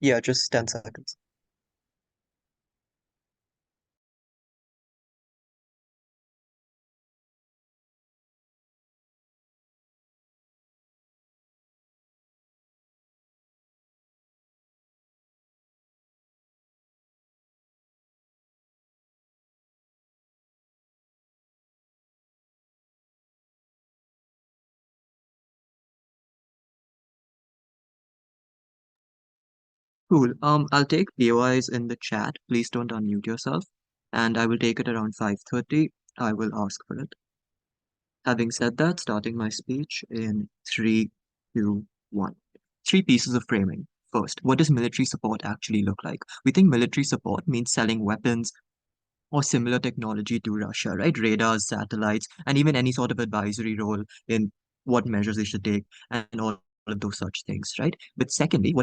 Yeah, just 10 seconds. Cool. I'll take POIs in the chat. Please don't unmute yourself. And I will take it around 5:30. I will ask for it. Having said that, starting my speech in three, two, one. Three pieces of framing. First, what does military support actually look like? We think military support means selling weapons or similar technology to Russia, right? Radars, satellites, and even any sort of advisory role in what measures they should take and all of those such things, right? But secondly,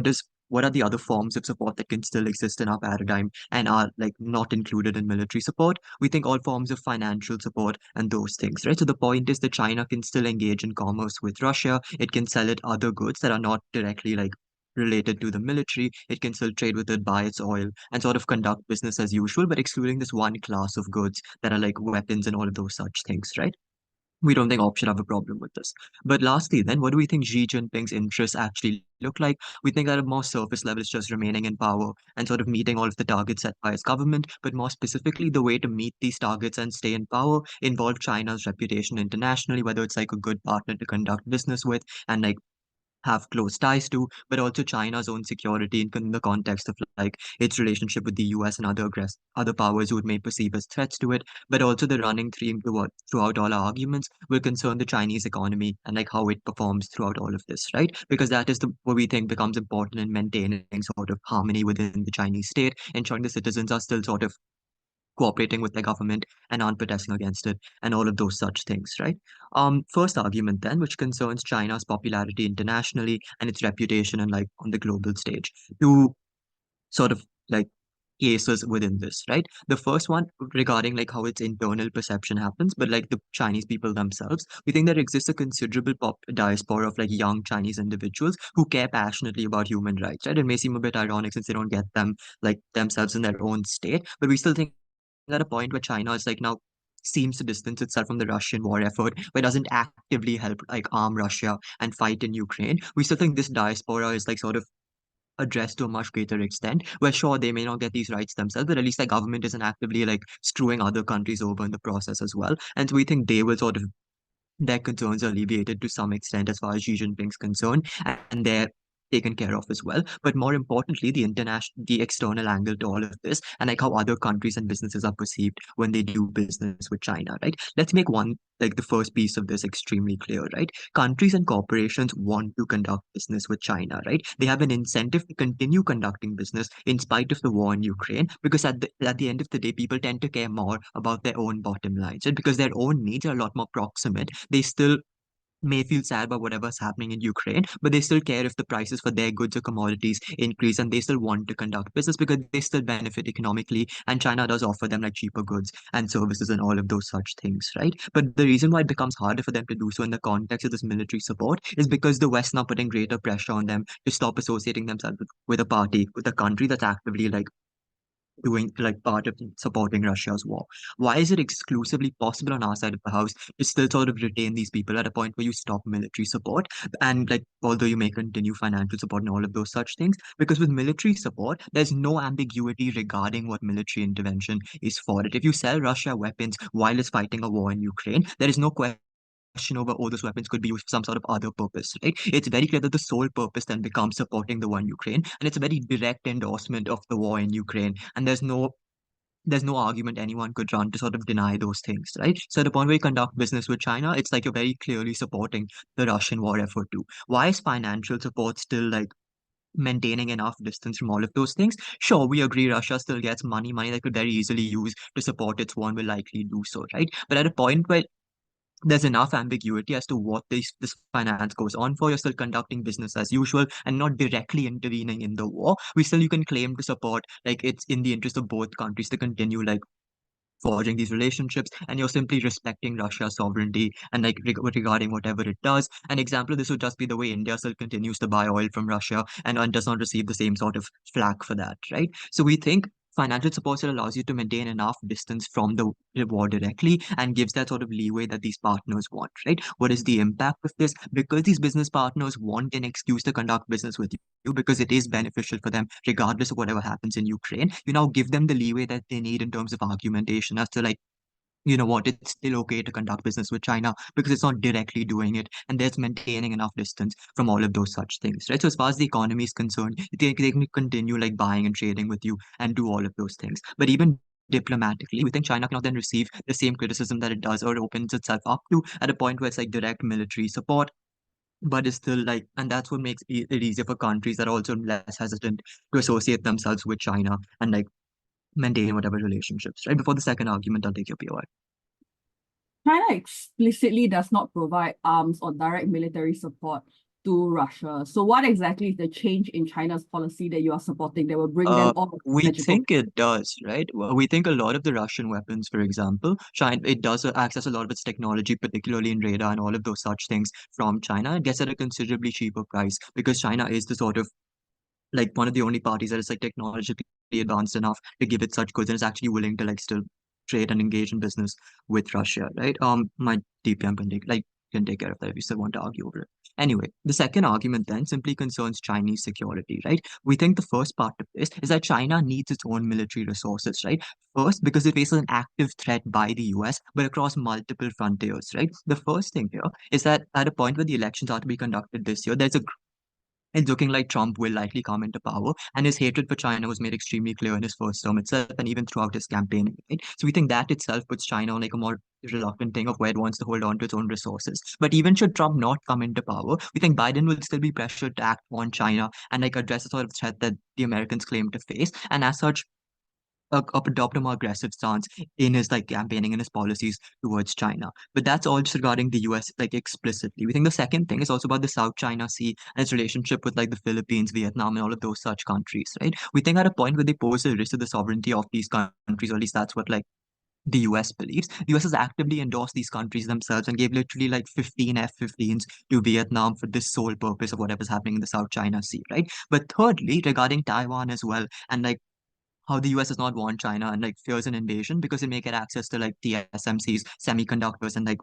what are the other forms of support that can still exist in our paradigm and are like not included in military support? We think all forms of financial support and those things, right? So the point is that China can still engage in commerce with Russia. It can sell it other goods that are not directly like related to the military. It can still trade with it, buy its oil, and sort of conduct business as usual, but excluding this one class of goods that are like weapons and all of those such things, right? We don't think Op should have a problem with this. But lastly, then, what do we think Xi Jinping's interests actually look like? We think at a more surface level, it's just remaining in power and sort of meeting all of the targets set by his government. But more specifically, the way to meet these targets and stay in power involve China's reputation internationally, whether it's like a good partner to conduct business with and like have close ties to, but also China's own security in the context of like its relationship with the US and other powers who it may perceive as threats to it. But also the running theme throughout all our arguments will concern the Chinese economy and like how it performs throughout all of this, right? Because that is the what we think becomes important in maintaining sort of harmony within the Chinese state, ensuring the citizens are still sort of cooperating with the government and aren't protesting against it and all of those such things, right? First argument then, which concerns China's popularity internationally and its reputation and like on the global stage. Two sort of like cases within this, right? The first one regarding like how its internal perception happens, but like the Chinese people themselves, we think there exists a considerable diaspora of like young Chinese individuals who care passionately about human rights, right? It may seem a bit ironic since they don't get them like themselves in their own state, but we still think at a point where China is like now seems to distance itself from the Russian war effort, but doesn't actively help like arm Russia and fight in Ukraine. We still think this diaspora is like sort of addressed to a much greater extent. Where sure they may not get these rights themselves, but at least the government isn't actively like screwing other countries over in the process as well. And so we think they will sort of their concerns are alleviated to some extent as far as Xi Jinping's concerned, and they're taken care of as well. But more importantly, the external angle to all of this, and like how other countries and businesses are perceived when they do business with China, right? Let's make one like the first piece of this extremely clear, right? Countries and corporations want to conduct business with China, right? They have an incentive to continue conducting business in spite of the war in Ukraine, because at the end of the day, people tend to care more about their own bottom lines, right? Because their own needs are a lot more proximate. They still may feel sad about whatever's happening in Ukraine, but they still care if the prices for their goods or commodities increase, and they still want to conduct business because they still benefit economically. And China does offer them like cheaper goods and services and all of those such things, right? But the reason why it becomes harder for them to do so in the context of this military support is because the West now putting greater pressure on them to stop associating themselves with a party, with a country that's actively like doing like part of supporting Russia's war. Why is it exclusively possible on our side of the house to still sort of retain these people at a point where you stop military support and like although you may continue financial support and all of those such things? Because with military support, there's no ambiguity regarding what military intervention is for it. If you sell Russia weapons while it's fighting a war in Ukraine, there is no question over all those weapons could be used for some sort of other purpose, right? It's very clear that the sole purpose then becomes supporting the war in Ukraine, and it's a very direct endorsement of the war in Ukraine. And there's no argument anyone could run to sort of deny those things, right? So at the point where you conduct business with China, it's like you're very clearly supporting the Russian war effort too. Why is financial support still like maintaining enough distance from all of those things? Sure, we agree Russia still gets money that could very easily use to support its war and will likely do so, right? But at a point where there's enough ambiguity as to what this finance goes on for. You're still conducting business as usual and not directly intervening in the war. We still you can claim to support like it's in the interest of both countries to continue like forging these relationships, and you're simply respecting Russia's sovereignty and like regarding whatever it does. An example of this would just be the way India still continues to buy oil from Russia and does not receive the same sort of flack for that, right? So we think financial support still allows you to maintain enough distance from the war directly and gives that sort of leeway that these partners want, right? What is the impact of this? Because these business partners want an excuse to conduct business with you because it is beneficial for them, regardless of whatever happens in Ukraine. You now give them the leeway that they need in terms of argumentation as to like, you know what, it's still okay to conduct business with China because it's not directly doing it, and there's maintaining enough distance from all of those such things, right? So as far as the economy is concerned, they can continue like buying and trading with you and do all of those things. But even diplomatically, we think China cannot then receive the same criticism that it does or opens itself up to at a point where it's like direct military support, but it's still like, and that's what makes it easier for countries that are also less hesitant to associate themselves with China and like maintain whatever relationships, right? Before the second argument, I'll take your POI. China explicitly does not provide arms or direct military support to Russia. So what exactly is the change in China's policy that you are supporting that will bring them all We magical? think it does, right? Well, we think a lot of the Russian weapons, for example, China, it does access a lot of its technology, particularly in radar and all of those such things from China. It gets at a considerably cheaper price because China is the sort of like one of the only parties that is like technologically advanced enough to give it such goods and is actually willing to like still trade and engage in business with Russia, right? My DPM can take care of that if you still want to argue over it. Anyway, the second argument then simply concerns Chinese security, right? We think the first part of this is that China needs its own military resources, right? First, because it faces an active threat by the US, but across multiple frontiers, right? The first thing here is that at a point where the elections are to be conducted this year, it's looking like Trump will likely come into power, and his hatred for China was made extremely clear in his first term itself, and even throughout his campaign. Right? So we think that itself puts China on like a more reluctant thing of where it wants to hold on to its own resources. But even should Trump not come into power, we think Biden will still be pressured to act on China and like address the sort of threat that the Americans claim to face, and as such, adopt a more aggressive stance in his like campaigning and his policies towards China. But that's all just regarding the US like explicitly. We think the second thing is also about the South China Sea and its relationship with like the Philippines, Vietnam, and all of those such countries, right? We think at a point where they pose a risk to the sovereignty of these countries, or at least that's what like the US believes. The US has actively endorsed these countries themselves and gave literally like 15 F-15s to Vietnam for this sole purpose of whatever's happening in the South China Sea, right? But thirdly, regarding Taiwan as well, and like how the US does not want China and like fears an invasion because it may get access to like TSMC's semiconductors and like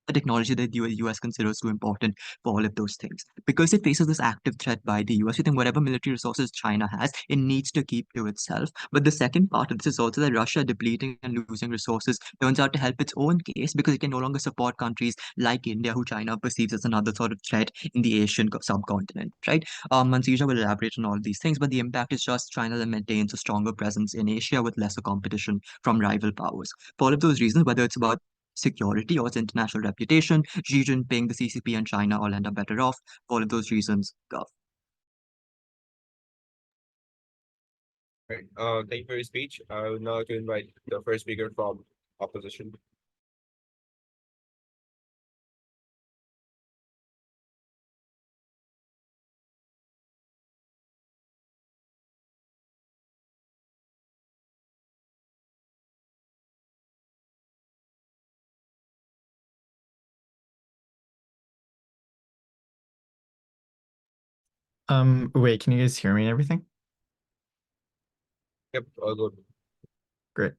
the technology that the US considers too important for all of those things. Because it faces this active threat by the US, we think whatever military resources China has, it needs to keep to itself. But the second part of this is also that Russia depleting and losing resources turns out to help its own case because it can no longer support countries like India, who China perceives as another sort of threat in the Asian subcontinent, right? Manasija will elaborate on all of these things, but the impact is just China that maintains a stronger presence in Asia with lesser competition from rival powers. For all of those reasons, whether it's about security or its international reputation, Xi Jinping, the CCP, and China all end up better off. For all of those reasons, Gov. Right. Thank you for your speech. I would now like to invite the first speaker from opposition. Wait, can you guys hear me and everything? Yep, all good. Great.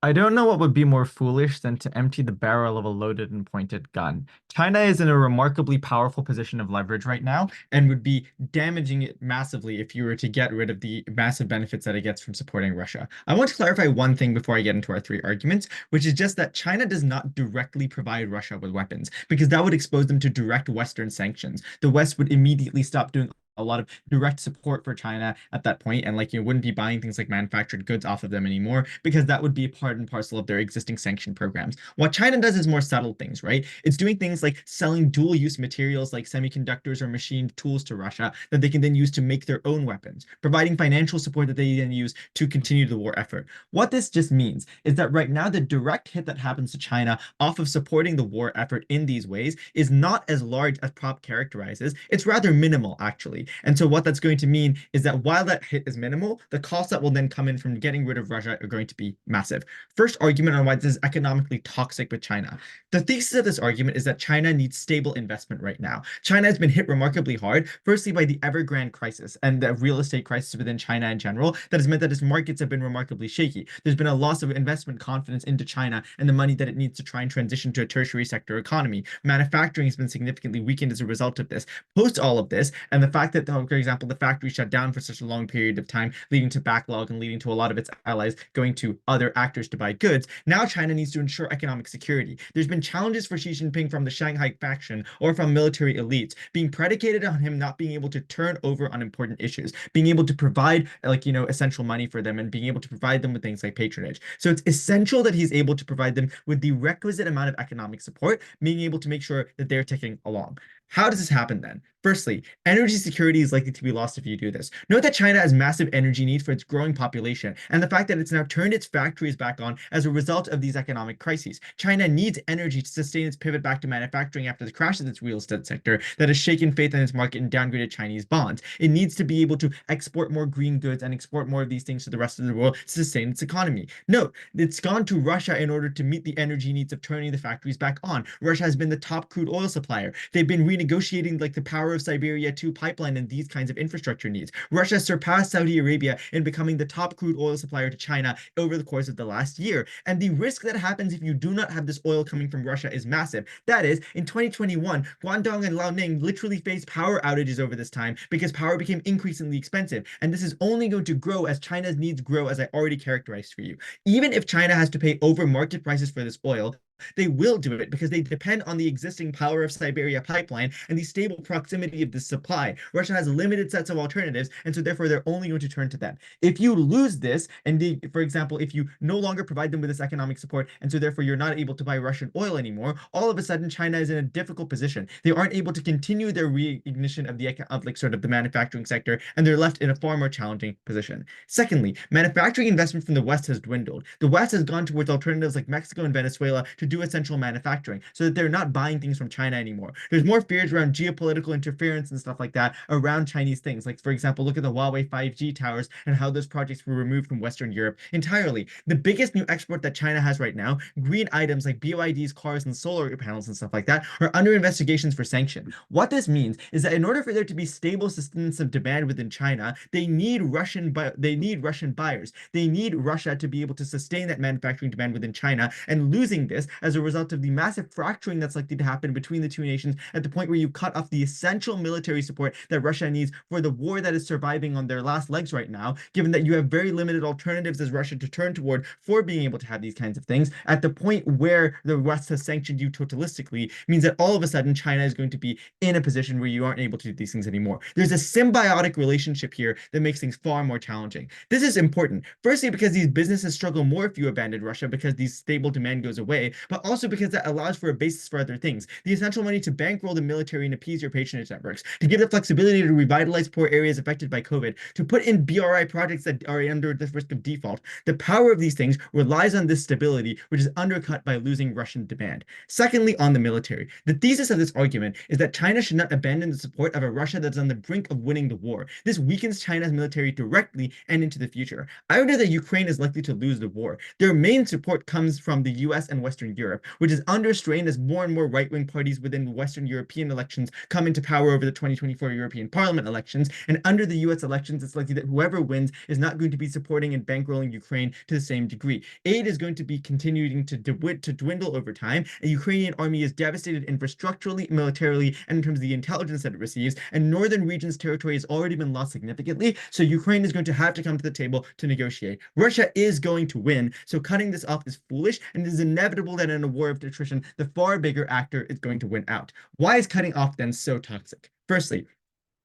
I don't know what would be more foolish than to empty the barrel of a loaded and pointed gun. China is in a remarkably powerful position of leverage right now and would be damaging it massively if you were to get rid of the massive benefits that it gets from supporting Russia. I want to clarify one thing before I get into our three arguments, which is just that China does not directly provide Russia with weapons, because that would expose them to direct Western sanctions. The West would immediately stop doing a lot of direct support for China at that point, and like you wouldn't be buying things like manufactured goods off of them anymore, because that would be part and parcel of their existing sanction programs. What China does is more subtle things, right? It's doing things like selling dual use materials like semiconductors or machined tools to Russia that they can then use to make their own weapons, providing financial support that they then use to continue the war effort. What this just means is that right now the direct hit that happens to China off of supporting the war effort in these ways is not as large as prop characterizes. It's rather minimal, actually. And so what that's going to mean is that while that hit is minimal, the costs that will then come in from getting rid of Russia are going to be massive. First argument on why this is economically toxic with China. The thesis of this argument is that China needs stable investment right now. China has been hit remarkably hard, firstly by the Evergrande crisis and the real estate crisis within China in general, that has meant that its markets have been remarkably shaky. There's been a loss of investment confidence into China and the money that it needs to try and transition to a tertiary sector economy. Manufacturing has been significantly weakened as a result of this. Post all of this, and the fact that, for example, the factory shut down for such a long period of time, leading to backlog and leading to a lot of its allies going to other actors to buy goods, now China needs to ensure economic security. There's been challenges for Xi Jinping from the Shanghai faction or from military elites being predicated on him not being able to turn over on important issues, being able to provide essential money for them and being able to provide them with things like patronage. So it's essential that he's able to provide them with the requisite amount of economic support, being able to make sure that they're ticking along. How does this happen then? Firstly, energy security is likely to be lost if you do this. Note that China has massive energy needs for its growing population, and the fact that it's now turned its factories back on as a result of these economic crises. China needs energy to sustain its pivot back to manufacturing after the crash of its real estate sector that has shaken faith in its market and downgraded Chinese bonds. It needs to be able to export more green goods and export more of these things to the rest of the world to sustain its economy. Note, it's gone to Russia in order to meet the energy needs of turning the factories back on. Russia has been the top crude oil supplier. They've been renegotiating like the Power of Siberia 2 pipeline and these kinds of infrastructure needs. Russia surpassed Saudi Arabia in becoming the top crude oil supplier to China over the course of the last year. And the risk that happens if you do not have this oil coming from Russia is massive. That is, in 2021, Guangdong and Liaoning literally faced power outages over this time because power became increasingly expensive. And this is only going to grow as China's needs grow, as I already characterized for you. Even if China has to pay over market prices for this oil, they will do it because they depend on the existing Power of Siberia pipeline and the stable proximity of the supply. Russia has limited sets of alternatives, and so therefore they're only going to turn to them. If you lose this, and for example, if you no longer provide them with this economic support, and so therefore you're not able to buy Russian oil anymore, all of a sudden China is in a difficult position. They aren't able to continue their reignition of the manufacturing sector, and they're left in a far more challenging position. Secondly, manufacturing investment from the West has dwindled. The West has gone towards alternatives like Mexico and Venezuela to do essential manufacturing so that they're not buying things from China anymore. There's more fears around geopolitical interference and stuff like that around Chinese things. Like, for example, look at the Huawei 5G towers and how those projects were removed from Western Europe entirely. The biggest new export that China has right now, green items like BYD's cars and solar panels and stuff like that, are under investigations for sanction. What this means is that in order for there to be stable sustenance of demand within China, they need Russian buyers. They need Russia to be able to sustain that manufacturing demand within China, and losing this as a result of the massive fracturing that's likely to happen between the two nations at the point where you cut off the essential military support that Russia needs for the war that is surviving on their last legs right now, given that you have very limited alternatives as Russia to turn toward for being able to have these kinds of things, at the point where the West has sanctioned you totalistically, means that all of a sudden China is going to be in a position where you aren't able to do these things anymore. There's a symbiotic relationship here that makes things far more challenging. This is important, firstly because these businesses struggle more if you abandon Russia because the stable demand goes away, but also because that allows for a basis for other things. The essential money to bankroll the military and appease your patronage networks, to give the flexibility to revitalize poor areas affected by COVID, to put in BRI projects that are under the risk of default. The power of these things relies on this stability, which is undercut by losing Russian demand. Secondly, on the military, the thesis of this argument is that China should not abandon the support of a Russia that's on the brink of winning the war. This weakens China's military directly and into the future. I argue that Ukraine is likely to lose the war. Their main support comes from the US and Western Europe, which is under strain as more and more right-wing parties within Western European elections come into power over the 2024 European Parliament elections. And under the US elections, it's likely that whoever wins is not going to be supporting and bankrolling Ukraine to the same degree. Aid is going to be continuing to dwindle over time. A Ukrainian army is devastated infrastructurally, militarily, and in terms of the intelligence that it receives. And northern regions' territory has already been lost significantly. So Ukraine is going to have to come to the table to negotiate. Russia is going to win. So cutting this off is foolish, and it is inevitable that in a war of attrition, the far bigger actor is going to win out. Why is cutting off then so toxic? Firstly,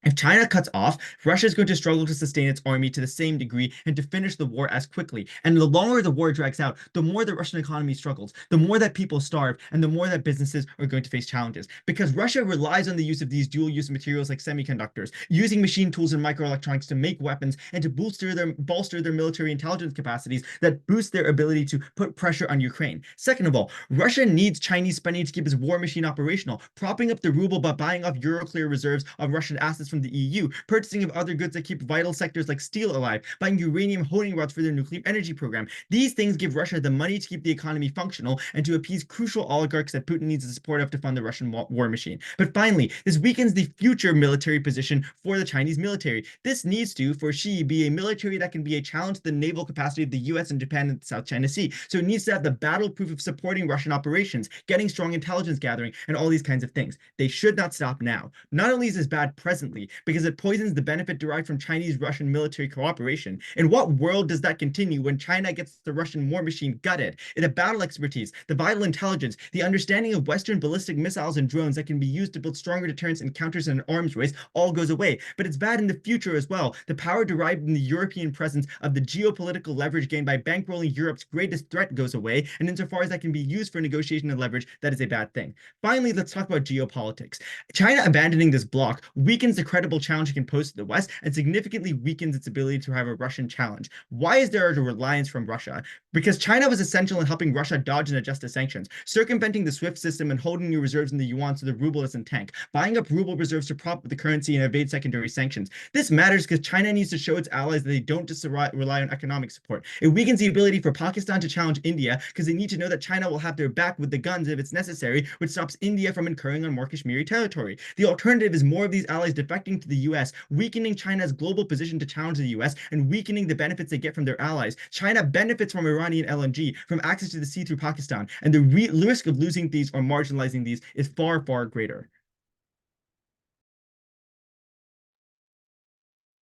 if China cuts off, Russia is going to struggle to sustain its army to the same degree and to finish the war as quickly. And the longer the war drags out, the more the Russian economy struggles, the more that people starve, and the more that businesses are going to face challenges. Because Russia relies on the use of these dual-use materials like semiconductors, using machine tools and microelectronics to make weapons and to bolster their military intelligence capacities that boost their ability to put pressure on Ukraine. Second of all, Russia needs Chinese spending to keep its war machine operational, propping up the ruble by buying off Euroclear reserves of Russian assets from from the EU, purchasing of other goods that keep vital sectors like steel alive, buying uranium honing rods for their nuclear energy program. These things give Russia the money to keep the economy functional and to appease crucial oligarchs that Putin needs the support of to fund the Russian war machine. But finally, this weakens the future military position for the Chinese military. This needs to, for Xi, be a military that can be a challenge to the naval capacity of the US and Japan in the South China Sea. So it needs to have the battle proof of supporting Russian operations, getting strong intelligence gathering, and all these kinds of things. They should not stop now. Not only is this bad presently, because it poisons the benefit derived from Chinese-Russian military cooperation. In what world does that continue when China gets the Russian war machine gutted? The battle expertise, the vital intelligence, the understanding of Western ballistic missiles and drones that can be used to build stronger deterrence and counters in an arms race all goes away. But it's bad in the future as well. The power derived in the European presence of the geopolitical leverage gained by bankrolling Europe's greatest threat goes away, and insofar as that can be used for negotiation and leverage, that is a bad thing. Finally, let's talk about geopolitics. China abandoning this bloc weakens the credible challenge it can pose to the West and significantly weakens its ability to have a Russian challenge. Why is there a reliance from Russia? Because China was essential in helping Russia dodge and adjust to sanctions, circumventing the SWIFT system and holding new reserves in the yuan so the ruble doesn't tank, buying up ruble reserves to prop up the currency and evade secondary sanctions. This matters because China needs to show its allies that they don't just rely on economic support. It weakens the ability for Pakistan to challenge India because they need to know that China will have their back with the guns if it's necessary, which stops India from incurring on more Kashmiri territory. The alternative is more of these allies defecting to the US, weakening China's global position to challenge the US and weakening the benefits they get from their allies. China benefits from Iranian LNG, from access to the sea through Pakistan, and the risk of losing these or marginalizing these is far, far greater.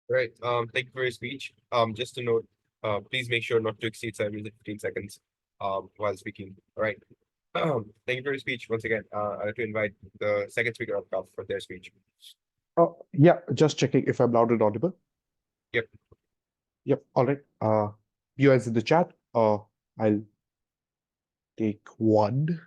Right. Thank you for your speech. Just to note, please make sure not to exceed 7 minutes and 15 seconds while speaking. All right. Thank you for your speech once again. I'd like to invite the second speaker up top for their speech. Yeah, just checking if I'm loud and audible. Yep. Yep. All right. You guys in the chat. I'll take one.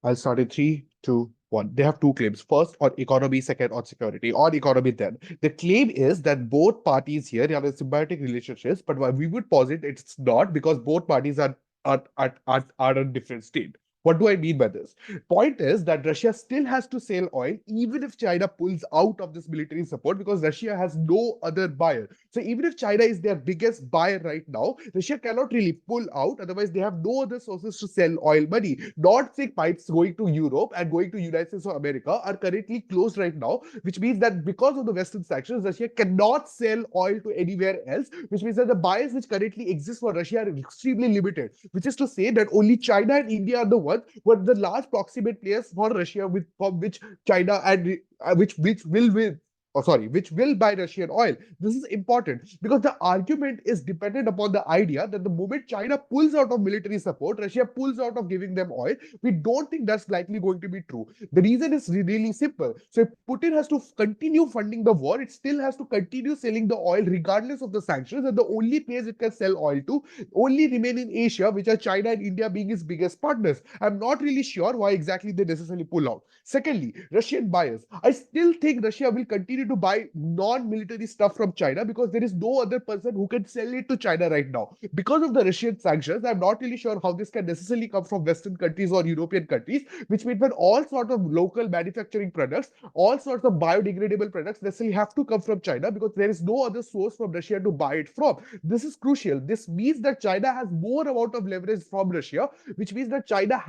I'll start in 3, 2, 1. They have two claims. First on economy, second on security. On economy then. The claim is that both parties here have a symbiotic relationships, but we would posit it's not because both parties are a different state. What do I mean by this? Point is that Russia still has to sell oil even if China pulls out of this military support because Russia has no other buyer. So even if China is their biggest buyer right now, Russia cannot really pull out. Otherwise, they have no other sources to sell oil money. Nord Stream pipes going to Europe and going to United States of America are currently closed right now, which means that because of the Western sanctions, Russia cannot sell oil to anywhere else, which means that the buyers which currently exist for Russia are extremely limited, which is to say that only China and India are the ones were the large proximate players for Russia from which China and which will buy Russian oil. This is important because the argument is dependent upon the idea that the moment China pulls out of military support, Russia pulls out of giving them oil. We don't think that's likely going to be true. The reason is really simple. So if Putin has to continue funding the war, it still has to continue selling the oil regardless of the sanctions, and the only place it can sell oil to only remain in Asia, which are China and India being its biggest partners. I'm not really sure why exactly they necessarily pull out. Secondly, Russian buyers. I still think Russia will continue to buy non-military stuff from China because there is no other person who can sell it to China right now. Because of the Russian sanctions, I'm not really sure how this can necessarily come from Western countries or European countries, which means that all sorts of local manufacturing products, all sorts of biodegradable products necessarily have to come from China because there is no other source from Russia to buy it from. This is crucial. This means that China has more amount of leverage from Russia, which means that China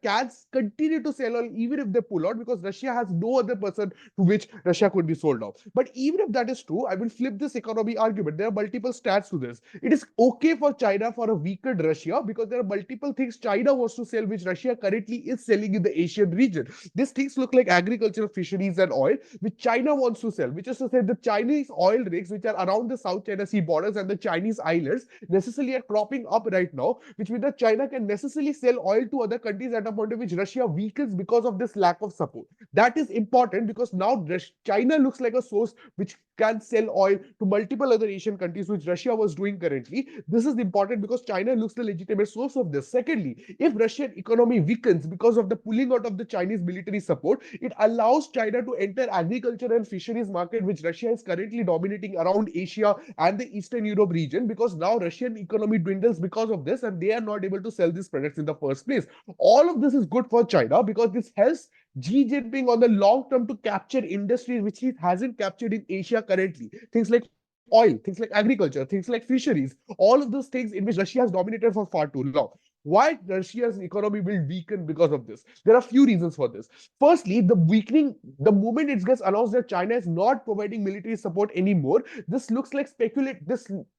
can continue to sell oil even if they pull out because Russia has no other person to which Russia could be sold off. But even if that is true, I will flip this economy argument. There are multiple stats to this. It is okay for China for a weakened Russia because there are multiple things China wants to sell which Russia currently is selling in the Asian region. These things look like agriculture, fisheries and oil which China wants to sell, which is to say the Chinese oil rigs which are around the South China Sea borders and the Chinese islands necessarily are cropping up right now, which means that China can necessarily sell oil to other countries at a point at which Russia weakens because of this lack of support. That is important because now China looks like a source which can sell oil to multiple other Asian countries, which Russia was doing currently. This is important because China looks the legitimate source of this. Secondly, if Russian economy weakens because of the pulling out of the Chinese military support, it allows China to enter agriculture and fisheries market, which Russia is currently dominating around Asia and the Eastern Europe region, because now Russian economy dwindles because of this, and they are not able to sell these products in the first place. All of this is good for China because this helps Xi Jinping on the long term to capture industries which he hasn't captured in Asia currently. Things like oil, things like agriculture, things like fisheries, all of those things in which Russia has dominated for far too long. Why Russia's economy will weaken because of this? There are few reasons for this. Firstly, the weakening, the moment it gets announced that China is not providing military support anymore, this looks like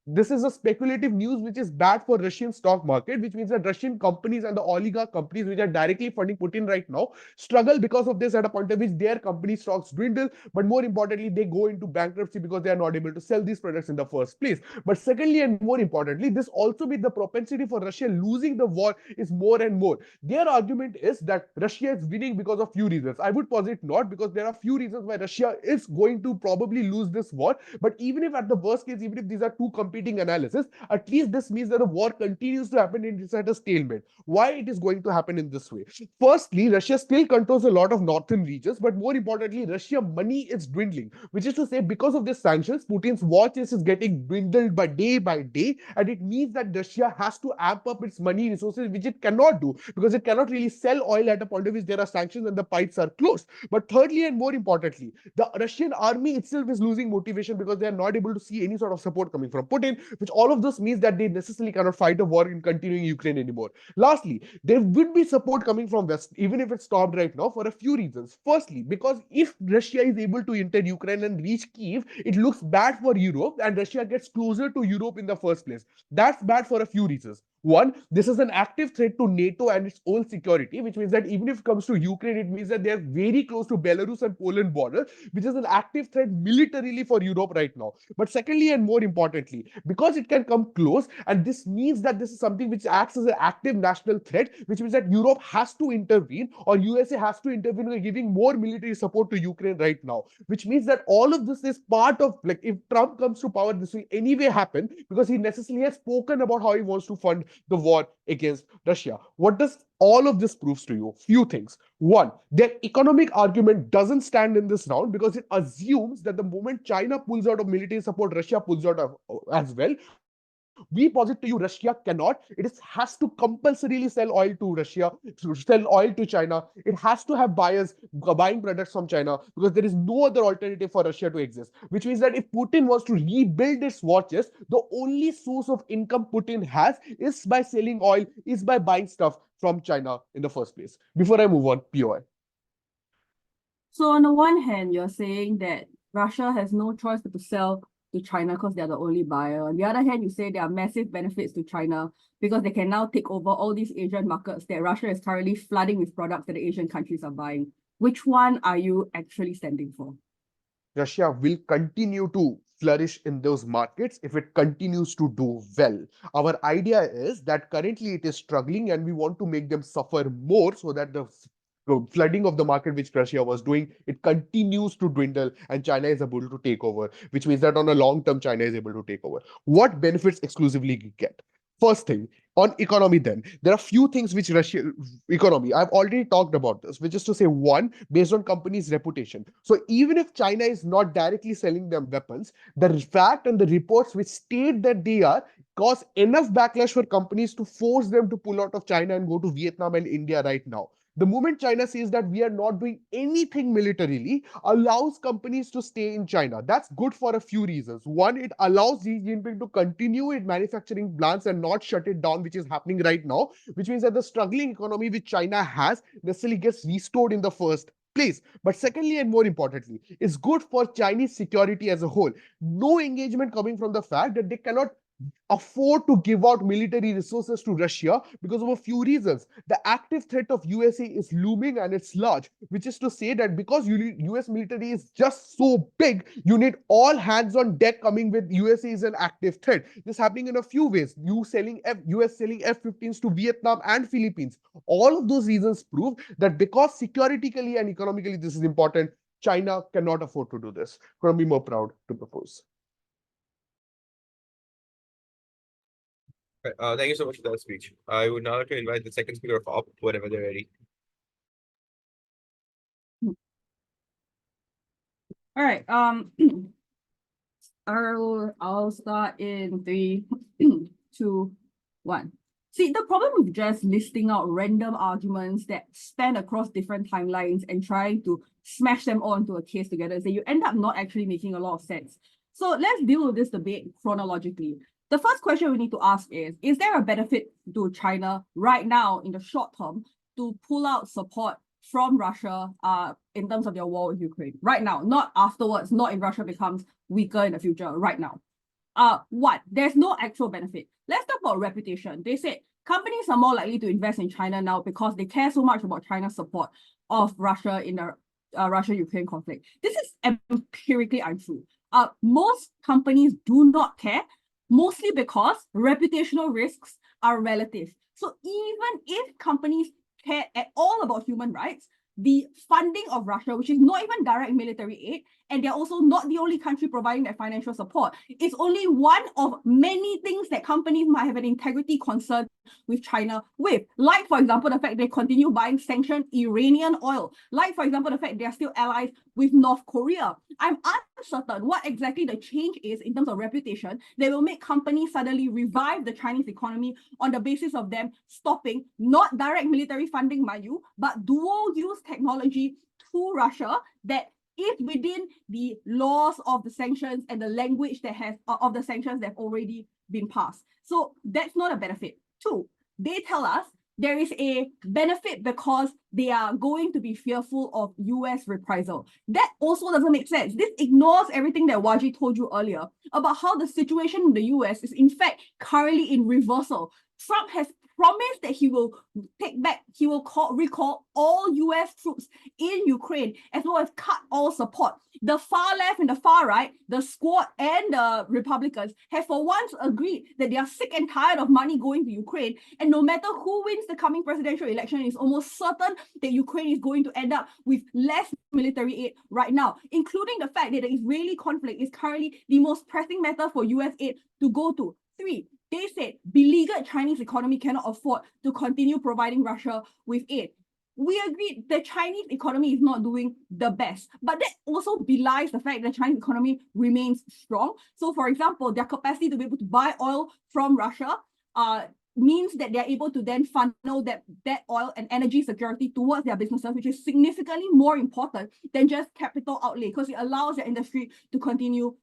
this is a speculative news which is bad for Russian stock market, which means that Russian companies and the oligarch companies which are directly funding Putin right now struggle because of this, at a point at which their company stocks dwindle, but more importantly, they go into bankruptcy because they are not able to sell these products in the first place. But secondly, and more importantly, this also means the propensity for Russia losing the war is more and more. Their argument is that Russia is winning because of few reasons. I would posit not, because there are few reasons why Russia is going to probably lose this war. But even if at the worst case, even if these are two competing analysis, at least this means that the war continues to happen and it's at a stalemate. Why it is going to happen in this way? Firstly, Russia still controls a lot of northern regions, but more importantly, Russia money is dwindling, which is to say, because of these sanctions, Putin's war chest is getting dwindled by day, and it means that Russia has to amp up its money resources, which it cannot do because it cannot really sell oil at a point of which there are sanctions and the pipes are closed. But thirdly, and more importantly, the Russian army itself is losing motivation because they are not able to see any sort of support coming from Putin, which all of this means that they necessarily cannot fight a war in continuing Ukraine anymore. Lastly, there would be support coming from West, even if it's stopped right now, for a few reasons. Firstly, because if Russia is able to enter Ukraine and reach Kyiv, it looks bad for Europe, and Russia gets closer to Europe in the first place. That's bad for a few reasons. One, this is an active threat to NATO and its own security, which means that even if it comes to Ukraine, it means that they are very close to Belarus and Poland border, which is an active threat militarily for Europe right now. But secondly, and more importantly, because it can come close, and this means that this is something which acts as an active national threat, which means that Europe has to intervene, or USA has to intervene by giving more military support to Ukraine right now, which means that all of this is part of, like, if Trump comes to power, this will anyway happen because he necessarily has spoken about how he wants to fund the war against Russia. What does all of this proves to you? Few things. One, their economic argument doesn't stand in this round because it assumes that the moment China pulls out of military support, Russia pulls out of, as well. We posit to you Russia cannot. Has to compulsorily sell oil to Russia, to sell oil to China. It has to have buyers buying products from China because there is no other alternative for Russia to exist. Which means that if Putin wants to rebuild its war chest, the only source of income Putin has is by selling oil, is by buying stuff from China in the first place. Before I move on, POI. So on the one hand, you're saying that Russia has no choice but to sell to China because they're the only buyer. On the other hand, you say there are massive benefits to China because they can now take over all these Asian markets that Russia is currently flooding with products that the Asian countries are buying. Which one are you actually standing for? Russia will continue to flourish in those markets if it continues to do well. Our idea is that currently it is struggling and we want to make them suffer more so that the flooding of the market which Russia was doing, it continues to dwindle and China is able to take over, which means that on a long term, China is able to take over. What benefits exclusively get? First thing, on economy then, there are few things which Russia economy, I've already talked about this, which is to say, one, based on companies' reputation. So even if China is not directly selling them weapons, the fact and the reports which state that they are cause enough backlash for companies to force them to pull out of China and go to Vietnam and India right now. The moment China says that we are not doing anything militarily, allows companies to stay in China. That's good for a few reasons. One, it allows Xi Jinping to continue its manufacturing plants and not shut it down, which is happening right now, which means that the struggling economy which China has necessarily gets restored in the first place. But secondly, and more importantly, it's good for Chinese security as a whole. No engagement coming from the fact that they cannot afford to give out military resources to Russia because of a few reasons. The active threat of USA is looming and it's large, which is to say that because US military is just so big, you need all hands on deck coming with USA is an active threat. This is happening in a few ways. US selling F-15s to Vietnam and Philippines. All of those reasons prove that because security and economically this is important, China cannot afford to do this. Couldn't be more proud to propose. Thank you so much for that speech. I would now like to invite the second speaker of op, whenever they're ready. All right. I'll start in 3, 2, 1. See, the problem with just listing out random arguments that span across different timelines and trying to smash them all into a case together is that you end up not actually making a lot of sense. So let's deal with this debate chronologically. The first question we need to ask is there a benefit to China right now in the short term to pull out support from Russia in terms of their war with Ukraine? Right now, not afterwards, not if Russia becomes weaker in the future, right now. One, there's no actual benefit. Let's talk about reputation. They said companies are more likely to invest in China now because they care so much about China's support of Russia in the Russia-Ukraine conflict. This is empirically untrue. Most companies do not care, mostly because reputational risks are relative. So even if companies care at all about human rights, the funding of Russia, which is not even direct military aid, and they're also not the only country providing that financial support, it's only one of many things that companies might have an integrity concern with China with. Like, for example, the fact they continue buying sanctioned Iranian oil. Like, for example, the fact they're still allies with North Korea. I'm uncertain what exactly the change is in terms of reputation that will make companies suddenly revive the Chinese economy on the basis of them stopping not direct military funding, mind you, but dual-use technology to Russia that is within the laws of the sanctions and the language that has of the sanctions that have already been passed. So that's not a benefit. Two, they tell us there is a benefit because they are going to be fearful of US reprisal. That also doesn't make sense. This ignores everything that Wajeeh told you earlier about how the situation in the US is in fact currently in reversal. Trump has promised that he will recall all US troops in Ukraine, as well as cut all support. The far left and the far right, the Squad and the Republicans, have for once agreed that they are sick and tired of money going to Ukraine, and no matter who wins the coming presidential election, it's almost certain that Ukraine is going to end up with less military aid right now, including the fact that the Israeli conflict is currently the most pressing matter for US aid to go to. 3, they said beleaguered Chinese economy cannot afford to continue providing Russia with aid. We agreed the Chinese economy is not doing the best, but that also belies the fact that the Chinese economy remains strong. So, for example, their capacity to be able to buy oil from Russia means that they're able to then funnel that oil and energy security towards their businesses, which is significantly more important than just capital outlay, because it allows their industry to continue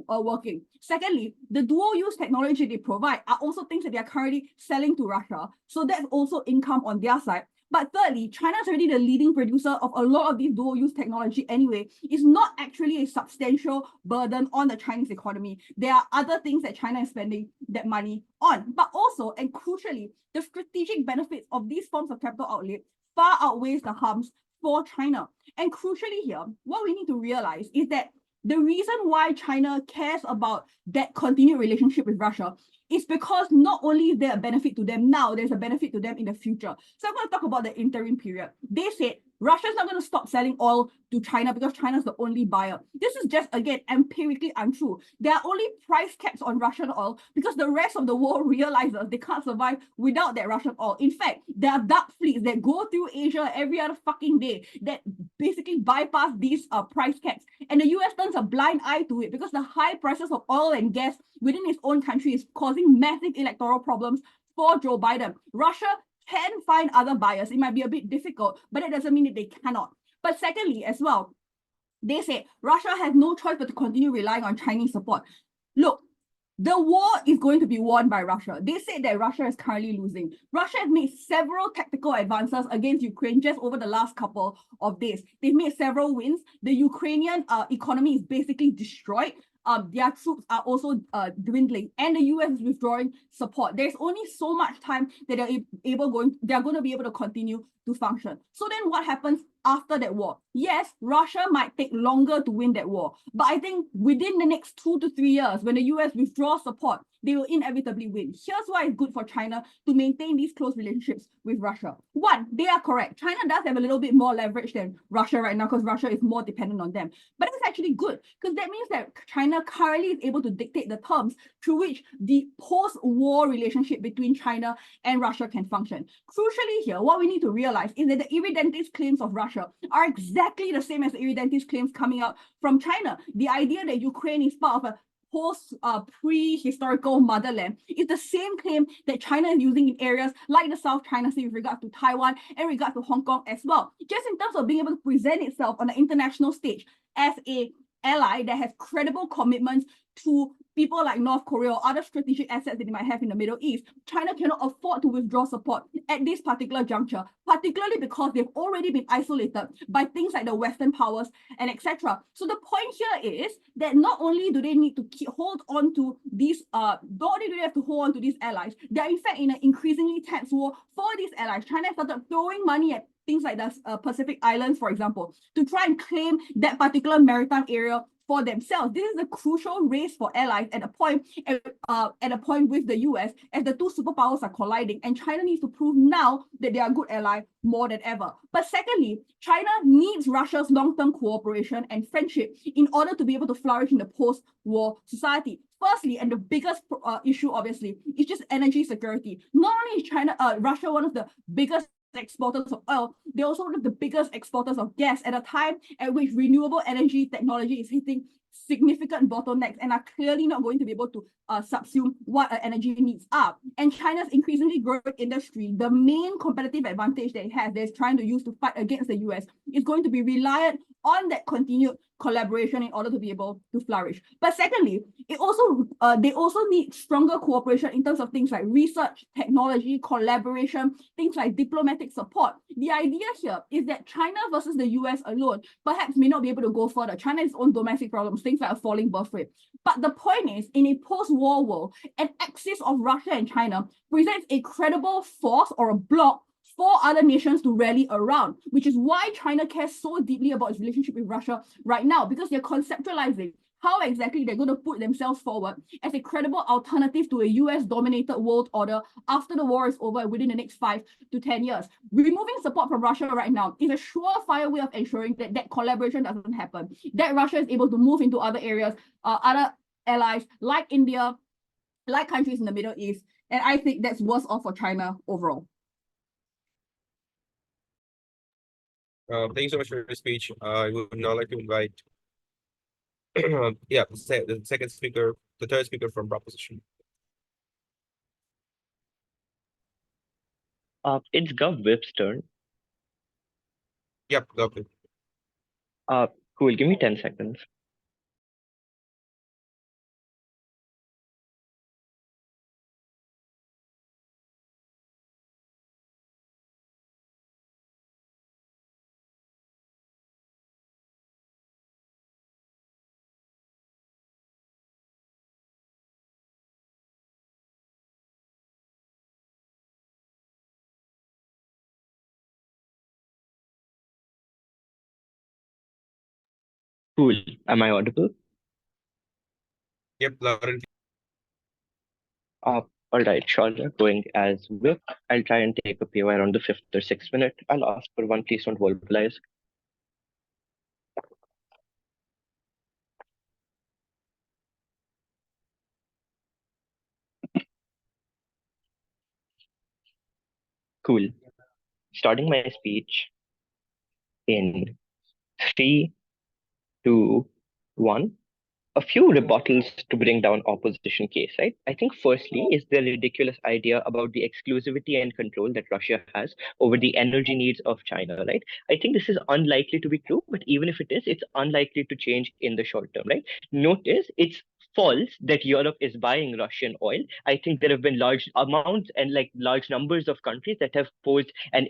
working. Secondly, the dual-use technology they provide are also things that they are currently selling to Russia. So that's also income on their side. But thirdly, China is already the leading producer of a lot of these dual-use technology anyway. It's not actually a substantial burden on the Chinese economy. There are other things that China is spending that money on. But also, and crucially, the strategic benefits of these forms of capital outlay far outweighs the harms for China. And crucially here, what we need to realize is that the reason why China cares about that continued relationship with Russia is because not only is there a benefit to them now, there's a benefit to them in the future. So I'm going to talk about the interim period. They said Russia's not going to stop selling oil to China because China's the only buyer. This is just, again, empirically untrue. There are only price caps on Russian oil because the rest of the world realizes they can't survive without that Russian oil. In fact, there are dark fleets that go through Asia every other fucking day that basically bypass these price caps. And the US turns a blind eye to it because the high prices of oil and gas within its own country is causing massive electoral problems for Joe Biden. Russia can find other buyers. It might be a bit difficult, but it doesn't mean that they cannot. But secondly, as well, they say Russia has no choice but to continue relying on Chinese support. Look, the war is going to be won by Russia. They say that Russia is currently losing. Russia has made several tactical advances against Ukraine just over the last couple of days. They've made several wins. The Ukrainian economy is basically destroyed. Their troops are also dwindling, and the US is withdrawing support. There's only so much time that they're going to be able to continue to function. So then what happens after that war. Yes, Russia might take longer to win that war, but I think within the next 2 to 3 years, when the US withdraws support, they will inevitably win. Here's why it's good for China to maintain these close relationships with Russia. One, they are correct. China does have a little bit more leverage than Russia right now because Russia is more dependent on them. But it's actually good because that means that China currently is able to dictate the terms through which the post-war relationship between China and Russia can function. Crucially here, what we need to realize is that the irredentist claims of Russia are exactly the same as the irredentist claims coming out from China. The idea that Ukraine is part of a pre-historical motherland is the same claim that China is using in areas like the South China Sea with regard to Taiwan and regard to Hong Kong as well. Just in terms of being able to present itself on the international stage as a ally that has credible commitments to people like North Korea or other strategic assets that they might have in the Middle East, China cannot afford to withdraw support at this particular juncture, particularly because they've already been isolated by things like the Western powers and etc. So the point here is that not only do they need to hold on to these, not only do they have to hold on to these allies, they're in fact in an increasingly tense war for these allies. China started throwing money at things like the Pacific Islands, for example, to try and claim that particular maritime area for themselves. This is a crucial race for allies at a point with the US as the two superpowers are colliding, and China needs to prove now that they are a good ally more than ever. But secondly, China needs Russia's long-term cooperation and friendship in order to be able to flourish in the post-war society. Firstly, and the biggest issue, obviously, is just energy security. Not only is Russia one of the biggest exporters of oil, they're also one of the biggest exporters of gas at a time at which renewable energy technology is hitting significant bottlenecks and are clearly not going to be able to subsume what energy needs are. And China's increasingly growing industry, the main competitive advantage that it has, that it's trying to use to fight against the US, is going to be reliant on that continued collaboration in order to be able to flourish. But secondly, they also need stronger cooperation in terms of things like research, technology, collaboration, things like diplomatic support. The idea here is that China versus the US alone perhaps may not be able to go further. China has its own domestic problems, things like a falling birth rate. But the point is, in a post-war world, an axis of Russia and China presents a credible force or a bloc for other nations to rally around, which is why China cares so deeply about its relationship with Russia right now, because they're conceptualizing how exactly they're going to put themselves forward as a credible alternative to a US-dominated world order after the war is over within the next 5 to 10 years. Removing support from Russia right now is a surefire way of ensuring that that collaboration doesn't happen, that Russia is able to move into other areas, other allies like India, like countries in the Middle East, and I think that's worse off for China overall. Thank you so much for your speech. I would now like to invite, the second speaker, the third speaker from proposition. It's Gov Whip's turn. Yep, lovely. Cool, give me 10 seconds. Cool, am I audible? Yep, loud and All right, Shaurya, going as Whip. I'll try and take a POI around the 5th or 6th minute. I'll ask for one, please don't verbalize. Cool. Starting my speech in 3, 2, 1. A few rebuttals to bring down opposition case, right? I think firstly is the ridiculous idea about the exclusivity and control that Russia has over the energy needs of China, right? I think this is unlikely to be true, but even if it is, it's unlikely to change in the short term, right? Notice it's false that Europe is buying Russian oil. I think there have been large amounts and like large numbers of countries that have posed an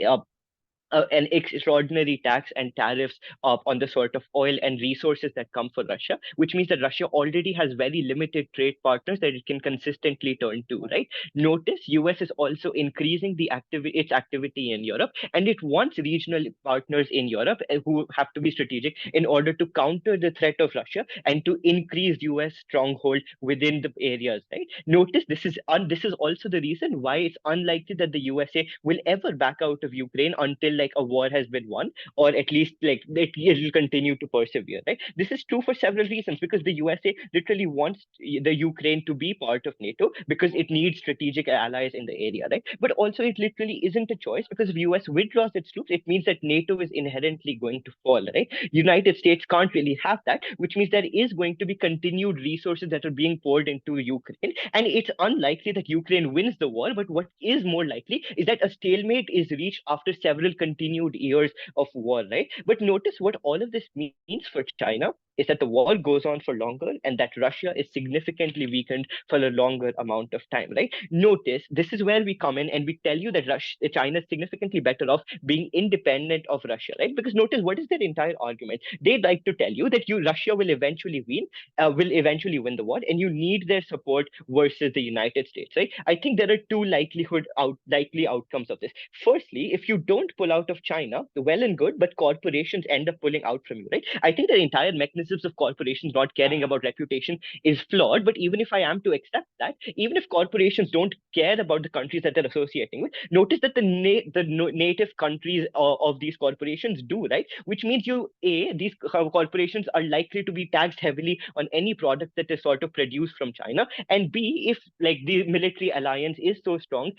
an extraordinary tax and tariffs on the sort of oil and resources that come for Russia, which means that Russia already has very limited trade partners that it can consistently turn to, right? Notice US is also increasing its activity in Europe, and it wants regional partners in Europe who have to be strategic in order to counter the threat of Russia and to increase US stronghold within the areas, right? Notice this is also the reason why it's unlikely that the USA will ever back out of Ukraine until like a war has been won, or at least like it will continue to persevere, right? This is true for several reasons, because the USA literally wants the Ukraine to be part of NATO because it needs strategic allies in the area, right? But also it literally isn't a choice, because if US withdraws its troops, it means that NATO is inherently going to fall, right? United States can't really have that, which means there is going to be continued resources that are being poured into Ukraine, and it's unlikely that Ukraine wins the war. But what is more likely is that a stalemate is reached after several continued years of war, right? But notice what all of this means for China is that the war goes on for longer and that Russia is significantly weakened for a longer amount of time, right? Notice this is where we come in and we tell you that China is significantly better off being independent of Russia, right? Because notice what is their entire argument. They'd like to tell you that Russia will eventually win the war, and you need their support versus the United States, right? I think there are two likely outcomes of this. Firstly, if you don't pull out of China, well and good, but corporations end up pulling out from you, right? I think the entire mechanisms of corporations not caring about reputation is flawed. But even if I am to accept that, even if corporations don't care about the countries that they're associating with, notice that the native countries of these corporations do, right? Which means these corporations are likely to be taxed heavily on any product that is sort of produced from China, and B, if like the military alliance is so strong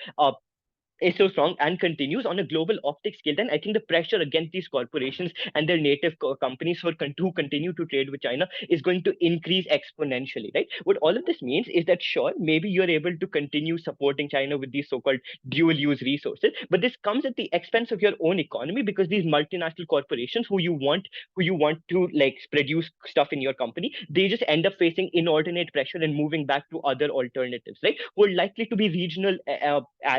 and continues on a global optic scale, then I think the pressure against these corporations and their native companies who continue to trade with China is going to increase exponentially, right? What all of this means is that sure, maybe you're able to continue supporting China with these so-called dual-use resources, but this comes at the expense of your own economy, because these multinational corporations who you want to like produce stuff in your company, they just end up facing inordinate pressure and moving back to other alternatives, right? Who are likely to be regional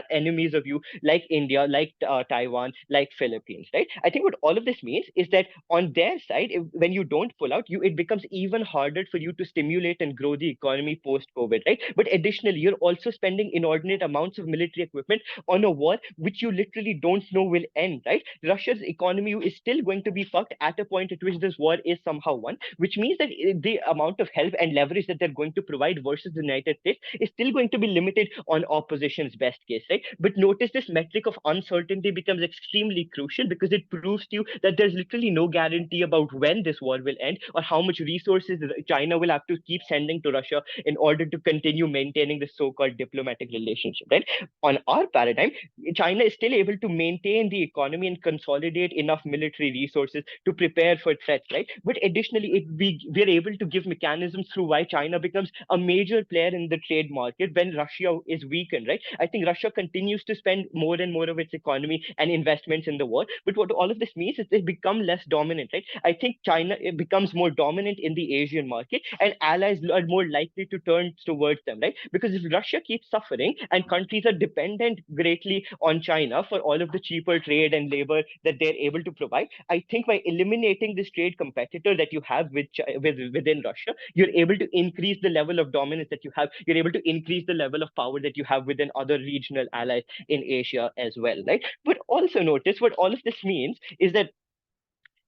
enemies of you, like India, like Taiwan, like Philippines, right? I think what all of this means is that on their side, when you don't pull out, it becomes even harder for you to stimulate and grow the economy post-COVID, right? But additionally, you're also spending inordinate amounts of military equipment on a war which you literally don't know will end, right? Russia's economy is still going to be fucked at a point at which this war is somehow won, which means that the amount of help and leverage that they're going to provide versus the United States is still going to be limited on opposition's best case, right? But notice this metric of uncertainty becomes extremely crucial, because it proves to you that there's literally no guarantee about when this war will end or how much resources China will have to keep sending to Russia in order to continue maintaining the so-called diplomatic relationship, right? On our paradigm, China is still able to maintain the economy and consolidate enough military resources to prepare for threats, right? But additionally, we're able to give mechanisms through why China becomes a major player in the trade market when Russia is weakened, right? I think Russia continues to spend more and more of its economy and investments in the war. But what all of this means is they become less dominant, right? I think China becomes more dominant in the Asian market, and allies are more likely to turn towards them, right? Because if Russia keeps suffering and countries are dependent greatly on China for all of the cheaper trade and labor that they're able to provide, I think by eliminating this trade competitor that you have within Russia, you're able to increase the level of dominance that you have. You're able to increase the level of power that you have within other regional allies in Asia as well, right? But also notice what all of this means is that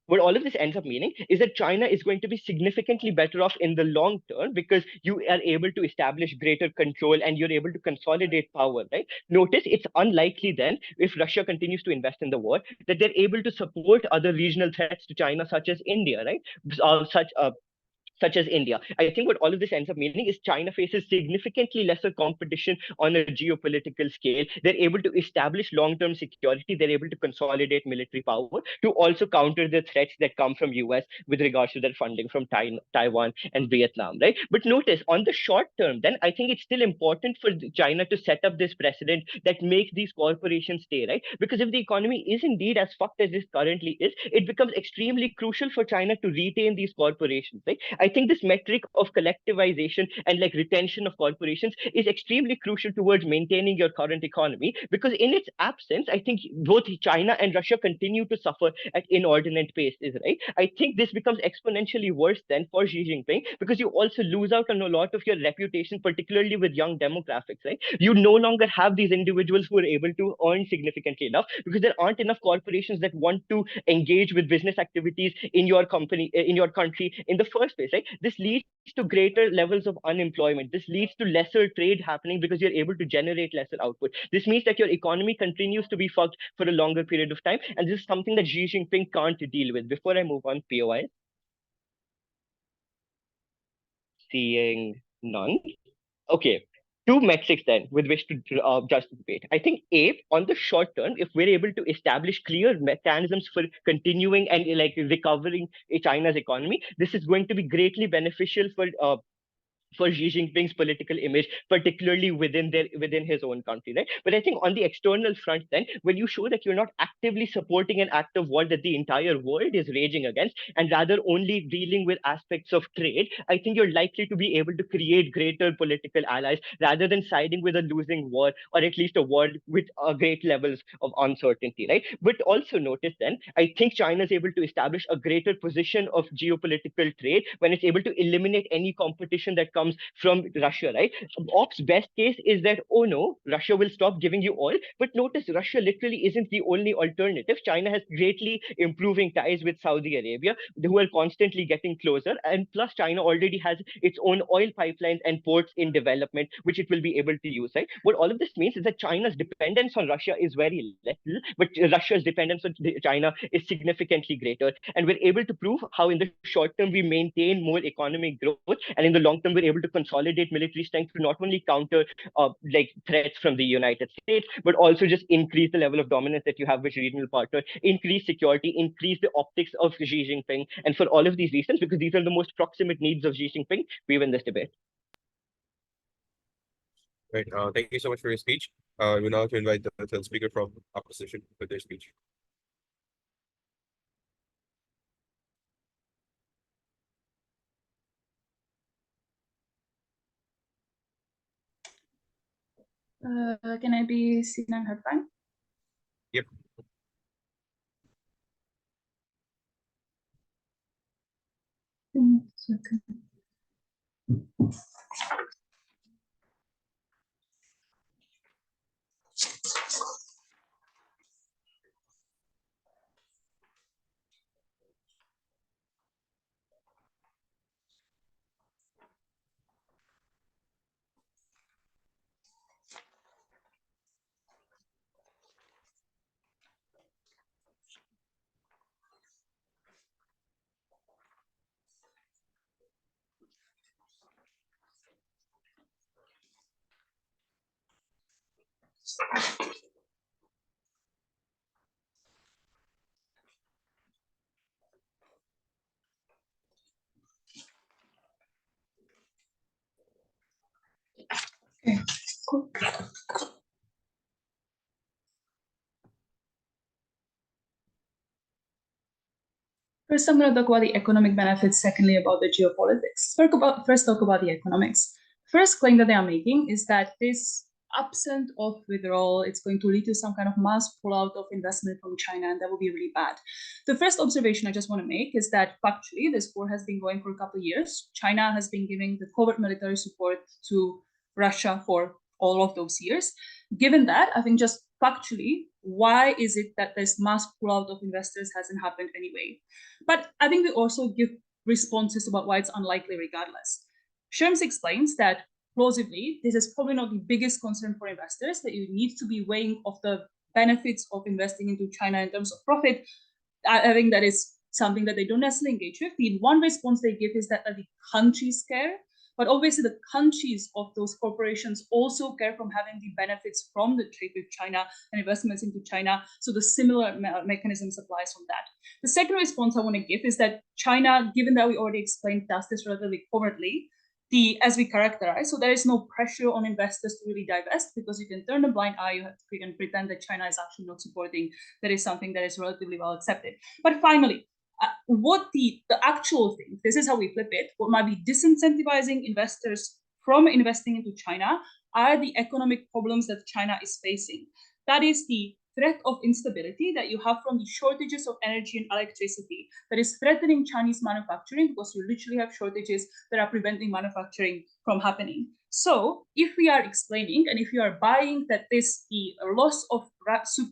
what all of this ends up meaning is that China is going to be significantly better off in the long term, because you are able to establish greater control and you're able to consolidate power, right? Notice it's unlikely then, if Russia continues to invest in the war, that they're able to support other regional threats to China, such as India, right? Such as India. I think what all of this ends up meaning is China faces significantly lesser competition on a geopolitical scale. They're able to establish long-term security. They're able to consolidate military power to also counter the threats that come from US with regards to their funding from Taiwan and Vietnam, right? But notice on the short term, then I think it's still important for China to set up this precedent that makes these corporations stay, right? Because if the economy is indeed as fucked as this currently is, it becomes extremely crucial for China to retain these corporations, right? I think this metric of collectivization and like retention of corporations is extremely crucial towards maintaining your current economy, because in its absence, I think both China and Russia continue to suffer at inordinate paces, right? I think this becomes exponentially worse then for Xi Jinping, because you also lose out on a lot of your reputation, particularly with young demographics, right? You no longer have these individuals who are able to earn significantly enough, because there aren't enough corporations that want to engage with business activities in your company, in your country in the first place, right? This leads to greater levels of unemployment. This leads to lesser trade happening because you're able to generate lesser output. This means that your economy continues to be fucked for a longer period of time. And this is something that Xi Jinping can't deal with. Before I move on, POI. Seeing none. Okay. Two metrics then with which to judge the debate. I think on the short term, if we're able to establish clear mechanisms for continuing and like recovering China's economy, this is going to be greatly beneficial for Xi Jinping's political image, particularly within his own country, right? But I think on the external front, then, when you show that you're not actively supporting an act of war that the entire world is raging against, and rather only dealing with aspects of trade, I think you're likely to be able to create greater political allies rather than siding with a losing war, or at least a war with great levels of uncertainty, right? But also notice then, I think China is able to establish a greater position of geopolitical trade when it's able to eliminate any competition that comes from Russia, right? Ops best case is that, oh no, Russia will stop giving you oil. But notice Russia literally isn't the only alternative. China has greatly improving ties with Saudi Arabia, who are constantly getting closer. And plus, China already has its own oil pipelines and ports in development, which it will be able to use, right? What all of this means is that China's dependence on Russia is very little, but Russia's dependence on China is significantly greater. And we're able to prove how in the short term we maintain more economic growth, and in the long term we're able to consolidate military strength to not only counter like threats from the United States, but also just increase the level of dominance that you have with regional partners, increase security, increase the optics of Xi Jinping. And for all of these reasons, because these are the most proximate needs of Xi Jinping, we win this debate. Right. Thank you so much for your speech. We now to invite the third speaker from opposition for their speech. Can I be seen and heard fine? Yep. Okay, cool. First, I'm going to talk about the economic benefits. Secondly, about the geopolitics. First, talk about the economics. First claim that they are making is that this absent of withdrawal, it's going to lead to some kind of mass pullout of investment from China, and that will be really bad. The first observation I just want to make is that factually, this war has been going for a couple of years. China has been giving the covert military support to Russia for all of those years. Given that, I think just factually, why is it that this mass pullout of investors hasn't happened anyway? But I think we also give responses about why it's unlikely regardless. Sherms explains that plausibly, this is probably not the biggest concern for investors, that you need to be weighing of the benefits of investing into China in terms of profit. I think that is something that they don't necessarily engage with. The one response they give is that the countries care, but obviously the countries of those corporations also care from having the benefits from the trade with China and investments into China. So the similar mechanisms applies from that. The second response I want to give is that China, given that we already explained, does this relatively covertly, as we characterize. So there is no pressure on investors to really divest, because you can turn a blind eye, you can pretend that China is actually not supporting. That is something that is relatively well accepted. But finally, what the actual thing, this is how we flip it, what might be disincentivizing investors from investing into China are the economic problems that China is facing. That is the threat of instability that you have from the shortages of energy and electricity that is threatening Chinese manufacturing, because you literally have shortages that are preventing manufacturing from happening. So if we are explaining, and if you are buying that the loss of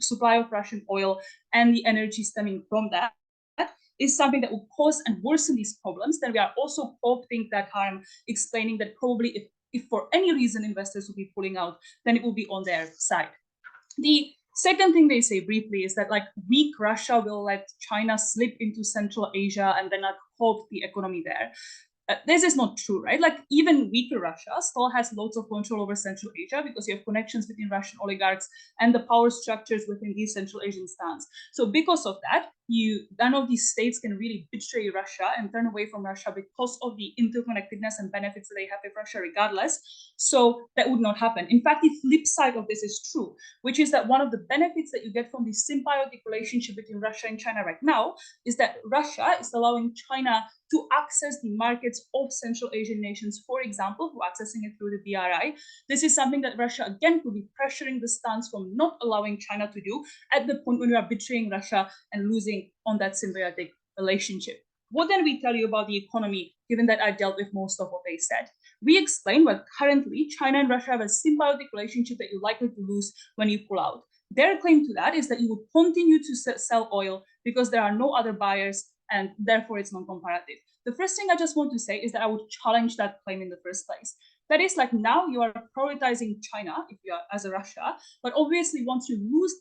supply of Russian oil and the energy stemming from that is something that will cause and worsen these problems, then we are also opting that harm, explaining that probably if for any reason investors will be pulling out, then it will be on their side. The second thing they say briefly is that like weak Russia will let China slip into Central Asia and then halt the economy there. This is not true, right? Like even weaker Russia still has loads of control over Central Asia because you have connections between Russian oligarchs and the power structures within these Central Asian states. So because of that, none of these states can really betray Russia and turn away from Russia because of the interconnectedness and benefits that they have with Russia regardless. So that would not happen. In fact, the flip side of this is true, which is that one of the benefits that you get from the symbiotic relationship between Russia and China right now is that Russia is allowing China to access the markets of Central Asian nations, for example, who are accessing it through the BRI. This is something that Russia, again, could be pressuring the stance from not allowing China to do at the point when we are betraying Russia and losing on that symbiotic relationship. What then we tell you about the economy, given that I dealt with most of what they said? We explain that currently China and Russia have a symbiotic relationship that you're likely to lose when you pull out. Their claim to that is that you would continue to sell oil because there are no other buyers and therefore it's non-comparative. The first thing I just want to say is that I would challenge that claim in the first place. That is like now you are prioritizing China if you are as a Russia, but obviously once you lose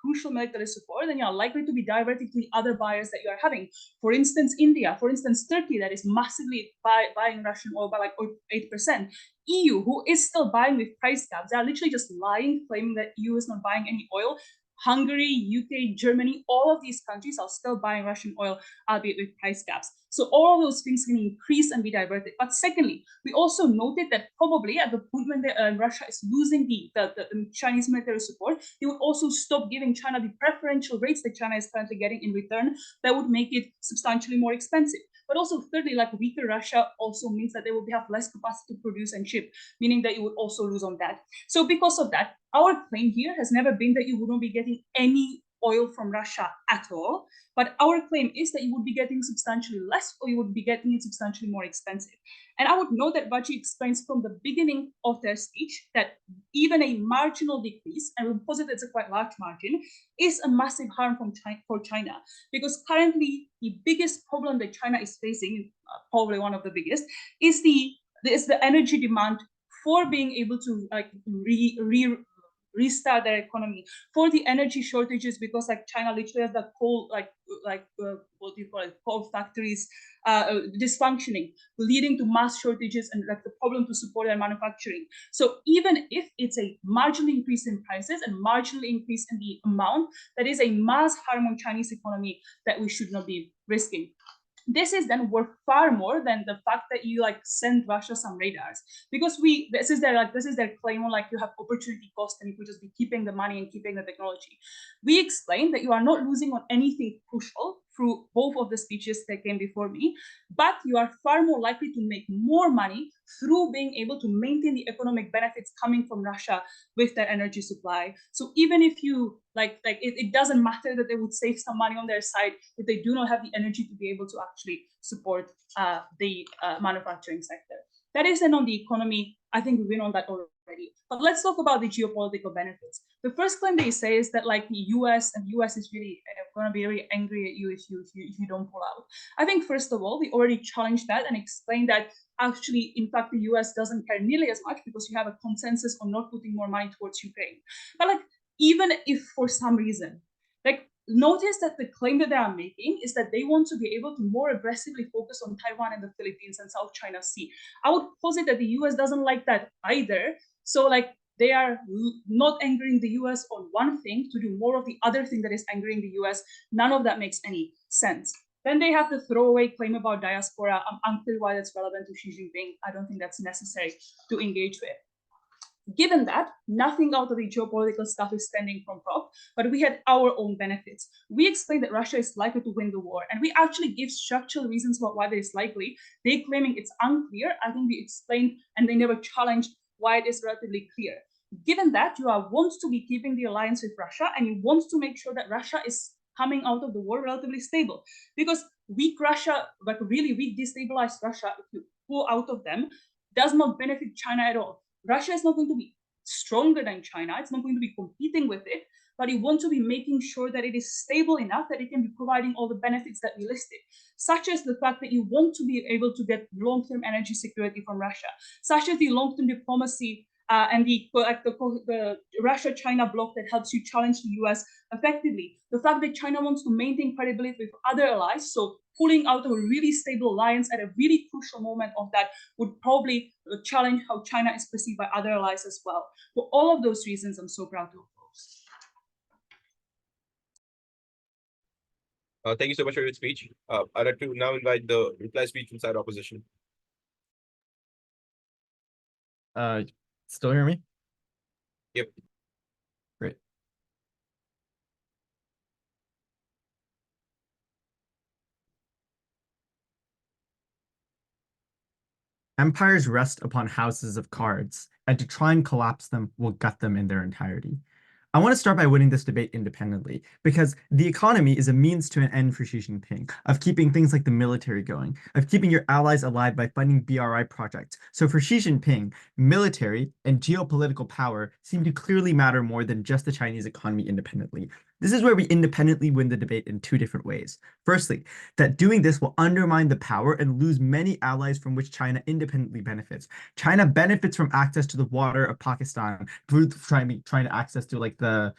crucial military support, then you are likely to be diverted to the other buyers that you are having. For instance, India, for instance, Turkey, that is massively buying Russian oil by like 8%. EU, who is still buying with price caps, they are literally just lying, claiming that EU is not buying any oil. Hungary, UK, Germany, all of these countries are still buying Russian oil, albeit with price caps. So all of those things can increase and be diverted. But secondly, we also noted that probably at the point when Russia is losing the Chinese military support, they would also stop giving China the preferential rates that China is currently getting in return. That would make it substantially more expensive. But also thirdly, like weaker Russia also means that they will have less capacity to produce and ship, meaning that you would also lose on that. So because of that, our claim here has never been that you would not be getting any oil from Russia at all, but our claim is that you would be getting substantially less or you would be getting it substantially more expensive. And I would note that Wajeeh explains from the beginning of their speech that even a marginal decrease, and we'll posit it's a quite large margin, is a massive harm for China, because currently the biggest problem that China is facing, probably one of the biggest, is the energy demand for being able to like restart their economy, for the energy shortages, because like China literally has the coal, what do you call it, coal factories dysfunctioning, leading to mass shortages and like the problem to support their manufacturing. So even if it's a marginal increase in prices and marginal increase in the amount, that is a mass harm on Chinese economy that we should not be risking. This is then worth far more than the fact that you like send Russia some radars, because this is their claim on like you have opportunity cost and you could just be keeping the money and keeping the technology. We explain that you are not losing on anything crucial through both of the speeches that came before me, but you are far more likely to make more money through being able to maintain the economic benefits coming from Russia with their energy supply. So even if you it doesn't matter that they would save some money on their side if they do not have the energy to be able to actually support the manufacturing sector. That is then on the economy. I think we win on that already. But let's talk about the geopolitical benefits. The first claim they say is that like the US is really going to be very angry at you if you don't pull out. I think first of all, we already challenged that and explained that actually, in fact, the US doesn't care nearly as much because you have a consensus on not putting more money towards Ukraine. But like, even if for some reason, like notice that the claim that they are making is that they want to be able to more aggressively focus on Taiwan and the Philippines and South China Sea. I would posit that the US doesn't like that either. So like they are not angering the US on one thing to do more of the other thing that is angering the US. None of that makes any sense. Then they have the throwaway claim about diaspora. I'm unclear why that's relevant to Xi Jinping. I don't think that's necessary to engage with. Given that, nothing out of the geopolitical stuff is stemming from prop, but we had our own benefits. We explained that Russia is likely to win the war, and we actually give structural reasons about why that is likely. They claiming it's unclear. I think we explained, and they never challenged why it is relatively clear. Given that, you want to be keeping the alliance with Russia, and you want to make sure that Russia is coming out of the war relatively stable. Because weak Russia, like really weak destabilized Russia, if you pull out of them, does not benefit China at all. Russia is not going to be stronger than China. It's not going to be competing with it, but you want to be making sure that it is stable enough that it can be providing all the benefits that we listed, such as the fact that you want to be able to get long-term energy security from Russia, such as the long-term diplomacy and the Russia-China bloc that helps you challenge the US effectively. The fact that China wants to maintain credibility with other allies, so pulling out of a really stable alliance at a really crucial moment of that would probably challenge how China is perceived by other allies as well. For all of those reasons, I'm so proud to oppose. Thank you so much for your speech. I'd like to now invite the reply speech from side opposition. Still hear me? Yep. Great. Empires rest upon houses of cards, and to try and collapse them will gut them in their entirety. I want to start by winning this debate independently, because the economy is a means to an end for Xi Jinping, of keeping things like the military going, of keeping your allies alive by funding BRI projects. So for Xi Jinping, military and geopolitical power seem to clearly matter more than just the Chinese economy independently. This is where we independently win the debate in two different ways. Firstly, that doing this will undermine the power and lose many allies from which China independently benefits. China benefits from access to the water of Pakistan through trying to access to like the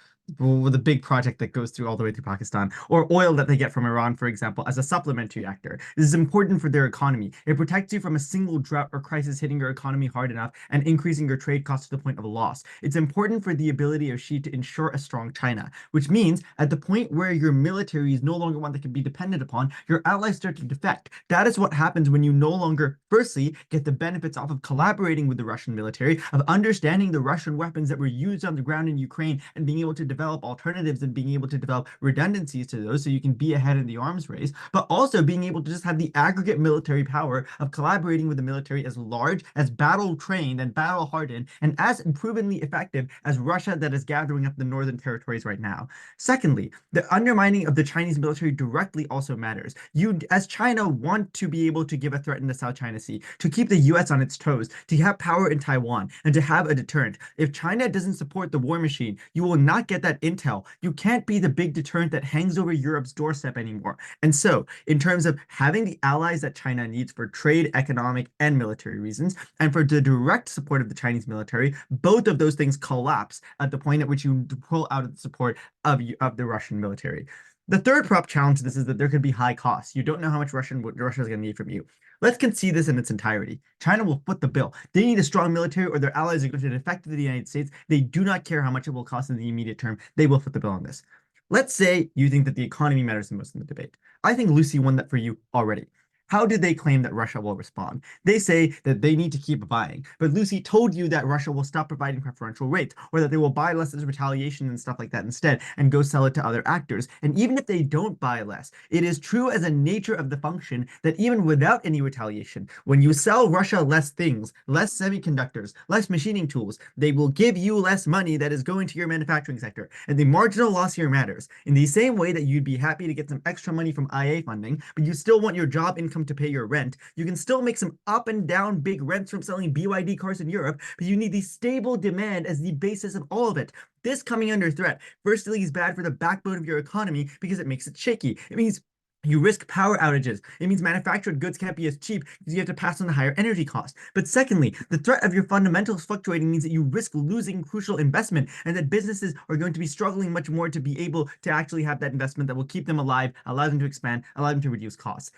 big project that goes through all the way through Pakistan, or oil that they get from Iran, for example, as a supplementary actor. This is important for their economy. It protects you from a single drought or crisis hitting your economy hard enough and increasing your trade costs to the point of a loss. It's important for the ability of Xi to ensure a strong China, which means at the point where your military is no longer one that can be dependent upon, your allies start to defect. That is what happens when you no longer, firstly, get the benefits off of collaborating with the Russian military, of understanding the Russian weapons that were used on the ground in Ukraine and being able to develop alternatives and being able to develop redundancies to those so you can be ahead in the arms race, but also being able to just have the aggregate military power of collaborating with the military as large, as battle trained and battle hardened, and as provenly effective as Russia that is gathering up the northern territories right now. Secondly, the undermining of the Chinese military directly also matters. You, as China, want to be able to give a threat in the South China Sea, to keep the US on its toes, to have power in Taiwan, and to have a deterrent. If China doesn't support the war machine, you will not get that intel. You can't be the big deterrent that hangs over Europe's doorstep anymore. And so, in terms of having the allies that China needs for trade, economic, and military reasons, and for the direct support of the Chinese military, both of those things collapse at the point at which you pull out of the support of the Russian military. The third prop challenge to this is that there could be high costs. You don't know how much Russia is going to need from you. Let's concede this in its entirety. China will foot the bill. They need a strong military or their allies are going to defect to the United States. They do not care how much it will cost in the immediate term. They will foot the bill on this. Let's say you think that the economy matters the most in the debate. I think Lucie won that for you already. How do they claim that Russia will respond? They say that they need to keep buying, but Lucie told you that Russia will stop providing preferential rates, or that they will buy less as retaliation and stuff like that instead, and go sell it to other actors. And even if they don't buy less, it is true as a nature of the function that even without any retaliation, when you sell Russia less things, less semiconductors, less machining tools, they will give you less money that is going to your manufacturing sector. And the marginal loss here matters. In the same way that you'd be happy to get some extra money from IA funding, but you still want your job income to pay your rent, you can still make some up and down big rents from selling BYD cars in Europe, but you need the stable demand as the basis of all of it. This coming under threat, firstly, is bad for the backbone of your economy because it makes it shaky. It means you risk power outages. It means manufactured goods can't be as cheap because you have to pass on the higher energy cost. But secondly, the threat of your fundamentals fluctuating means that you risk losing crucial investment and that businesses are going to be struggling much more to be able to actually have that investment that will keep them alive, allow them to expand, allow them to reduce costs.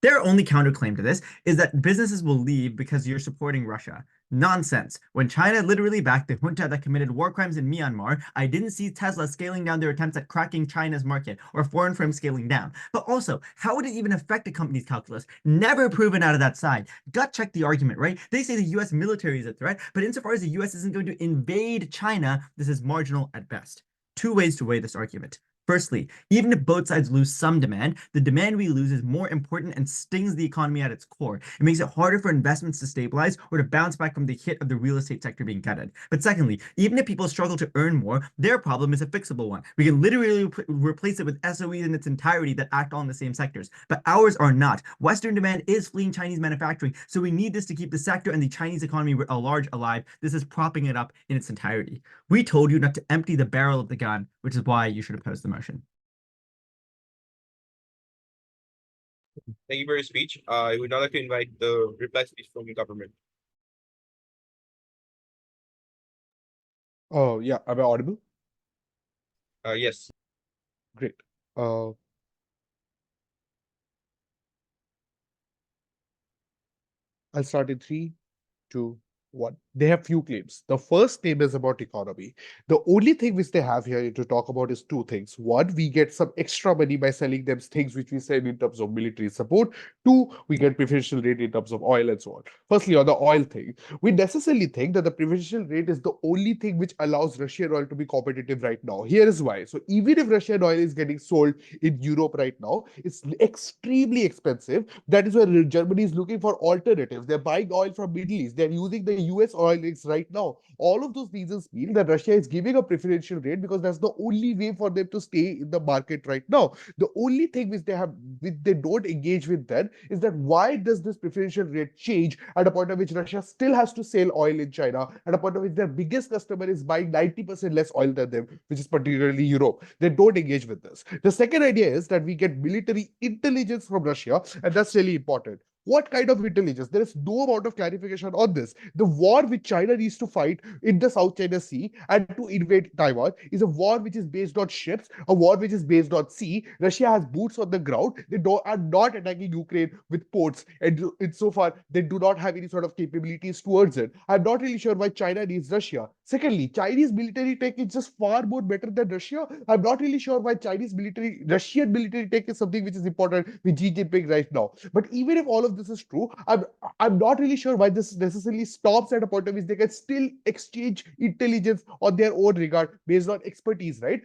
Their only counterclaim to this is that businesses will leave because you're supporting Russia. Nonsense. When China literally backed the junta that committed war crimes in Myanmar, I didn't see Tesla scaling down their attempts at cracking China's market or foreign firms scaling down. But also, how would it even affect a company's calculus? Never proven out of that side. Gut check the argument, right? They say the US military is a threat, but insofar as the US isn't going to invade China, this is marginal at best. Two ways to weigh this argument. Firstly, even if both sides lose some demand, the demand we lose is more important and stings the economy at its core. It makes it harder for investments to stabilize or to bounce back from the hit of the real estate sector being gutted. But secondly, even if people struggle to earn more, their problem is a fixable one. We can literally replace it with SOEs in its entirety that act all in the same sectors. But ours are not. Western demand is fleeing Chinese manufacturing, so we need this to keep the sector and the Chinese economy at large alive. This is propping it up in its entirety. We told you not to empty the barrel of the gun, which is why you should oppose the motion. Thank you for your speech. I would now like to invite the reply speech from the government. Oh, yeah. Am I audible? Yes. Great. I'll start in 3, 2, 1. They have few claims. The first claim is about economy. The only thing which they have here to talk about is two things. One, we get some extra money by selling them things which we sell in terms of military support. Two, we get preferential rate in terms of oil and so on. Firstly, on the oil thing, we necessarily think that the preferential rate is the only thing which allows Russian oil to be competitive right now. Here is why. So even if Russian oil is getting sold in Europe right now, it's extremely expensive. That is why Germany is looking for alternatives. They're buying oil from Middle East. They're using the US oil rigs right now. All of those reasons mean that Russia is giving a preferential rate because that's the only way for them to stay in the market right now. The only thing which they don't engage with then is that why does this preferential rate change at a point at which Russia still has to sell oil in China, at a point at which their biggest customer is buying 90% less oil than them, which is particularly Europe. They don't engage with this. The second idea is that we get military intelligence from Russia, and that's really important. What kind of intelligence? There is no amount of clarification on this. The war which China needs to fight in the South China Sea and to invade Taiwan is a war which is based on ships, a war which is based on sea. Russia has boots on the ground. They are not attacking Ukraine with ports, and insofar they do not have any sort of capabilities towards it. I'm not really sure why China needs Russia. Secondly, Chinese military tech is just far more better than Russia. I'm not really sure why Russian military tech is something which is important with Xi Jinping right now. But even if all of this is true, I'm not really sure why this necessarily stops at a point at which they can still exchange intelligence on their own regard based on expertise, right?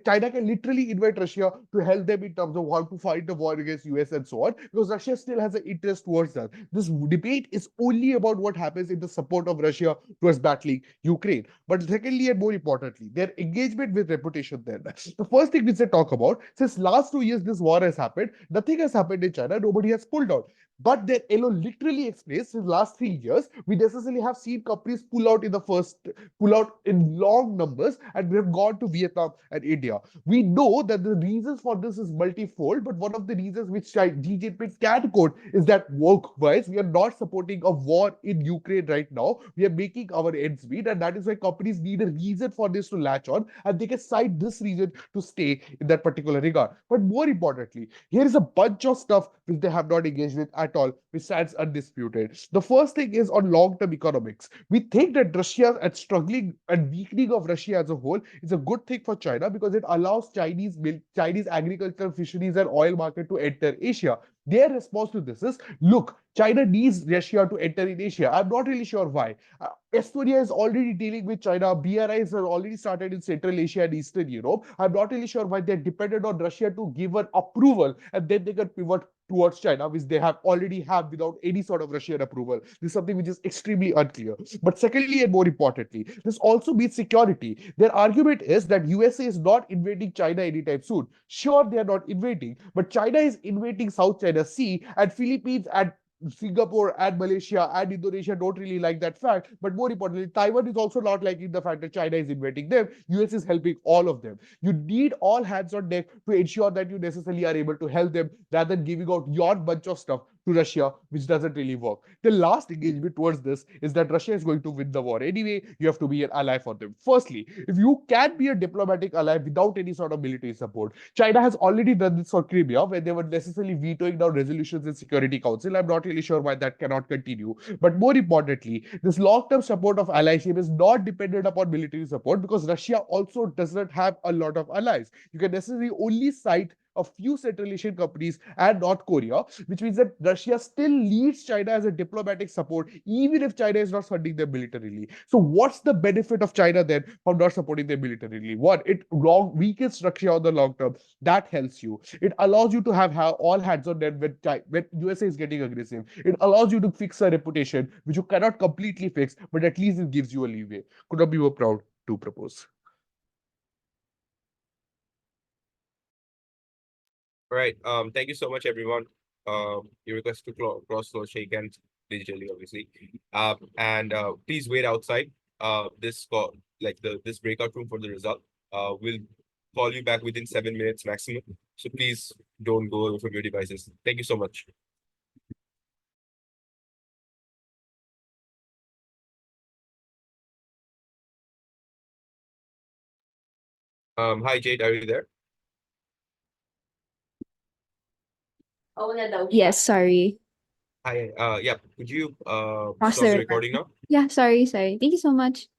China can literally invite Russia to help them in terms of how to fight the war against US and so on, because Russia still has an interest towards that. This debate is only about what happens in the support of Russia towards battling Ukraine. But secondly, and more importantly, their engagement with reputation then. The first thing which they talk about, since last 2 years this war has happened, nothing has happened in China, nobody has pulled out. But their LO literally explains in the last 3 years, we necessarily have seen companies pull out in long numbers, and we have gone to Vietnam and India. We know that the reasons for this is multifold, but one of the reasons which Xi Jinping can quote is that work-wise, we are not supporting a war in Ukraine right now. We are making our ends meet, and that is why companies need a reason for this to latch on, and they can cite this reason to stay in that particular regard. But more importantly, here is a bunch of stuff which they have not engaged with at all, which stands undisputed. The first thing is on long-term economics. We think that Russia and struggling and weakening of Russia as a whole is a good thing for China because it allows Chinese agricultural, fisheries, and oil market to enter Asia. Their response to this is, look, China needs Russia to enter in Asia. I'm not really sure why. Estonia is already dealing with China. BRIs have already started in Central Asia and Eastern Europe. I'm not really sure why they're dependent on Russia to give an approval, and then they can pivot towards China, which they already have without any sort of Russian approval. This is something which is extremely unclear. But secondly, and more importantly, this also means security. Their argument is that USA is not invading China anytime soon. Sure, they are not invading, but China is invading South China Sea, and Philippines and Singapore and Malaysia and Indonesia don't really like that fact. But more importantly, Taiwan is also not liking the fact that China is invading them. US is helping all of them. You need all hands on deck to ensure that you necessarily are able to help them rather than giving out your bunch of stuff to Russia, which doesn't really work. The last engagement towards this is that Russia is going to win the war anyway. You have to be an ally for them. Firstly, if you can be a diplomatic ally without any sort of military support, China has already done this for Crimea, where they were necessarily vetoing down resolutions in Security Council. I'm not really sure why that cannot continue. But more importantly, this long-term support of allyship is not dependent upon military support, because Russia also doesn't have a lot of allies. You can necessarily only cite a few Central Asian companies and North Korea, which means that Russia still leads China as a diplomatic support, even if China is not funding them militarily. So what's the benefit of China then from not supporting them militarily? One, it weakens Russia on the long term. That helps you. It allows you to have all hands on deck when USA is getting aggressive. It allows you to fix a reputation, which you cannot completely fix, but at least it gives you a leeway. Could not be more proud to propose. All right. Thank you so much, everyone. Your request to cross floor shake hands digitally, obviously. And please wait outside. This this breakout room for the result. We'll call you back within 7 minutes maximum. So please don't go away from your devices. Thank you so much. Hi Jade, are you there? Yes, sorry. Hi. Yeah. Could you Pause stop the the recording now? Yeah, sorry. Thank you so much.